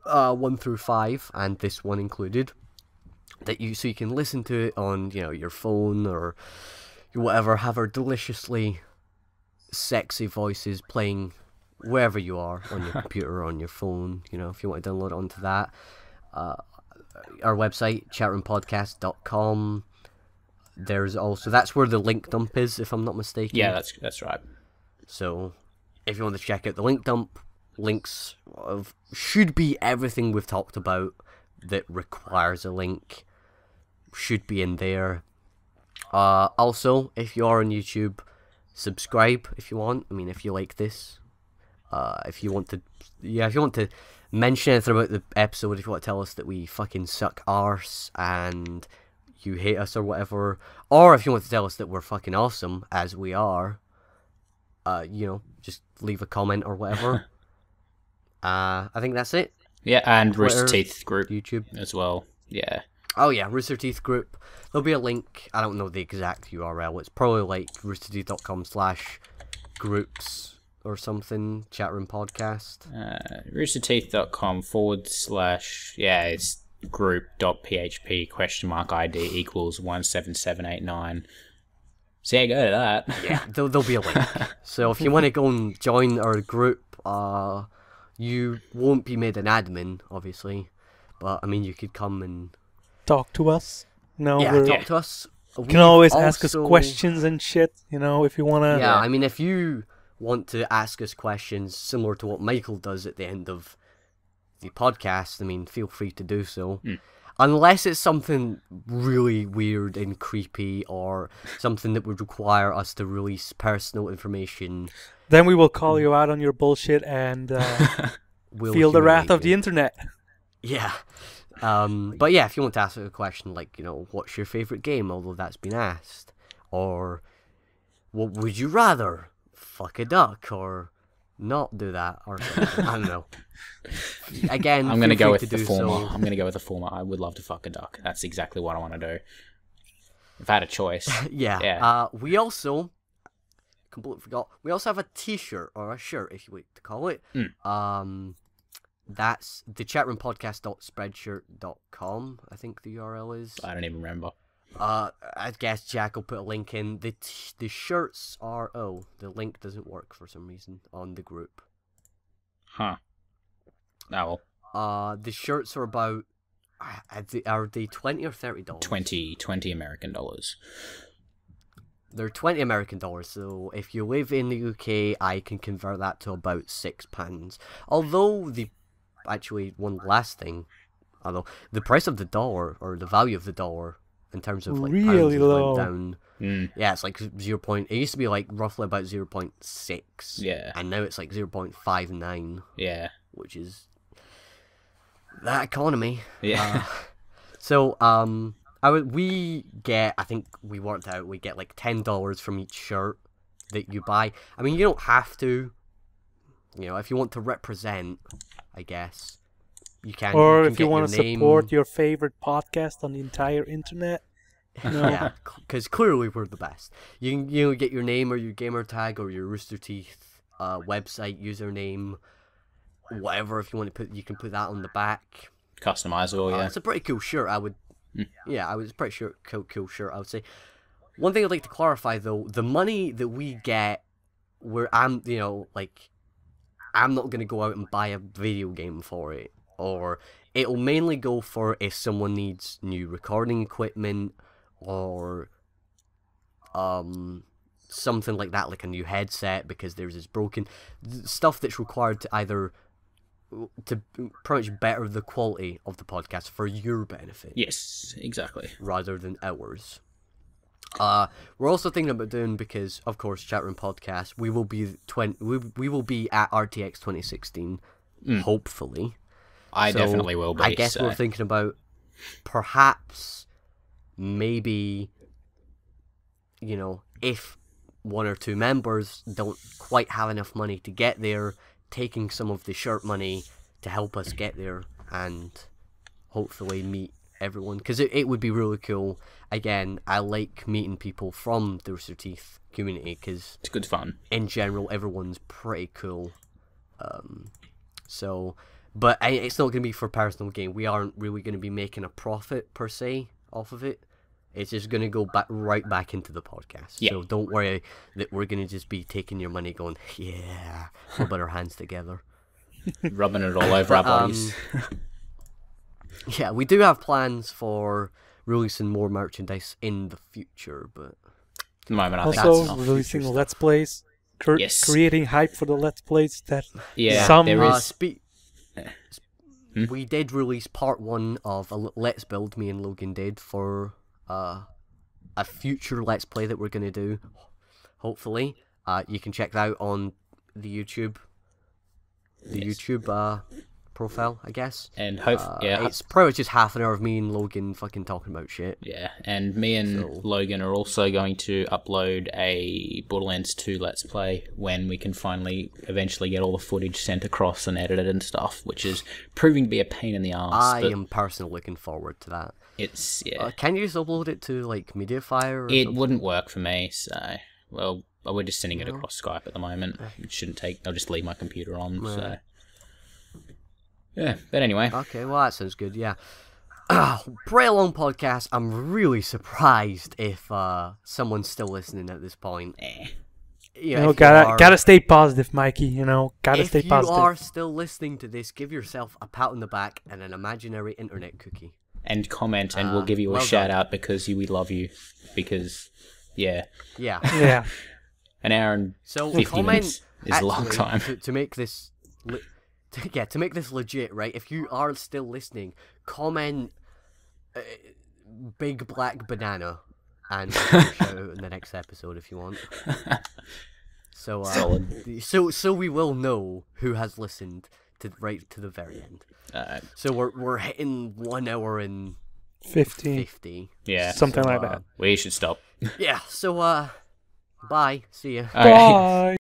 1 through 5, and this one included. So you can listen to it on your phone or whatever. Have our deliciously sexy voices playing wherever you are, on your computer or on your phone. If you want to download it onto that. Our website, chatroompodcast.com. There's also, that's where the link dump is, if I'm not mistaken. Yeah, that's right. So if you want to check out the link dump, links should be everything we've talked about that requires a link should be in there. Also, if you are on YouTube, subscribe if you want. I mean, if you like this, if you want to mention anything about the episode, if you want to tell us that we fucking suck arse and you hate us or whatever, or if you want to tell us that we're fucking awesome, as we are, just leave a comment or whatever. I think that's it. Yeah, and Twitter, Rooster Teeth group YouTube as well. Yeah. Oh yeah, Rooster Teeth group. There'll be a link. I don't know the exact URL. It's probably like roosterteeth.com/groups or something. Chatroom podcast. Roosterteeth.com / it's group.php ?ID equals 17789. So yeah, go to that. Yeah, there'll be a link. So if you want to go and join our group, you won't be made an admin, obviously, but I mean you could come and Talk to us. No, talk to us. You can always ask us questions and shit, if you want to. Yeah, I mean, if you want to ask us questions similar to what Michael does at the end of the podcast, I mean, feel free to do so. Unless it's something really weird and creepy or something that would require us to release personal information. Then we will call you out on your bullshit and feel the wrath of the internet. Yeah. But yeah, if you want to ask a question like, what's your favourite game, although that's been asked, or what would you rather, fuck a duck, or not do that, or something. I don't know. Again, I'm going to go with the former. I'm going to go with the former. I would love to fuck a duck. That's exactly what I want to do. If I had a choice. Yeah. We also, completely forgot, we also have a t-shirt, or a shirt, if you like to call it. That's the chatroompodcast.spreadshirt.com, I think the URL is. I don't even remember. I guess Jack will put a link in. The shirts are... Oh, the link doesn't work for some reason on the group. Huh. Oh well. The shirts are about... Are they 20 or $30? 20 American dollars. They're 20 American dollars, so if you live in the UK, I can convert that to about £6. Although actually, one last thing, the price of the dollar, or the value of the dollar, in terms of like really pounds, low. went down. Yeah, it's like 0. It used to be like roughly about 0.6. Yeah. And now it's like 0.59. Yeah. Which is that economy. Yeah. So we get, I think we worked out, we get like $10 from each shirt. that you buy. I mean, you don't have to. You know, if you want to represent, I guess you can. Or you can if you want to support your favorite podcast on the entire internet. No. Yeah, because clearly we're the best. You can get your name or your gamer tag or your Rooster Teeth website username, whatever. If you want to put, you can put that on the back. Customizable, yeah. It's a pretty cool shirt. I would, yeah, I was pretty sure cool shirt. I would say. One thing I'd like to clarify though, the money that we get, where I'm not gonna go out and buy a video game for it, or it'll mainly go for if someone needs new recording equipment, or something like that, like a new headset because theirs is broken. Stuff that's required to either to pretty much better the quality of the podcast for your benefit. Yes, exactly. Rather than ours. We're also thinking about doing, because of course Chatroom podcast, we will be at RTX 2016, hopefully. I definitely will be. I guess we're thinking about perhaps, maybe, you know, if one or two members don't quite have enough money to get there, taking some of the shirt money to help us get there and hopefully meet everyone, because it would be really cool. Again, I like meeting people from the Rooster Teeth community because it's good fun. In general, everyone's pretty cool. But it's not going to be for personal gain. We aren't really going to be making a profit per se off of it. It's just going to go right back into the podcast. Yeah. So don't worry that we're going to just be taking your money going, yeah, we'll put our hands together. Rubbing it all over our bodies. Yeah, we do have plans for releasing more merchandise in the future, but at the moment, I think also that's enough. releasing Let's Plays, creating hype for the Let's Plays. That there is. We did release part 1 of a Let's Build me and Logan did for a future Let's Play that we're going to do, hopefully. You can check that out on the YouTube profile, I guess. And it's probably just half an hour of me and Logan fucking talking about shit. Yeah, and me and Logan are also going to upload a Borderlands 2 Let's Play when we can finally eventually get all the footage sent across and edited and stuff, which is proving to be a pain in the arse. I am personally looking forward to that. It's, can you just upload it to, like, Mediafire or It something? wouldn't work for me, so, well, we're just sending it across Skype at the moment. It shouldn't take, I'll just leave my computer on, so... Yeah, but anyway. Okay, well, that sounds good, yeah. Pretty long podcast. I'm really surprised if someone's still listening at this point. You know, gotta stay positive, Mikey. You know, gotta stay positive. If you are still listening to this, give yourself a pat on the back and an imaginary internet cookie. And comment, and we'll give you a shout out because we love you. Because, yeah. An hour and 50 minutes is a long time. To make this... to make this legit, right? If you are still listening, comment big black banana and shout out in the next episode if you want. So so we will know who has listened right to the very end. So we're hitting 1 hour and 50. Yeah, something like that. We should stop. Yeah. So bye. See ya. Bye.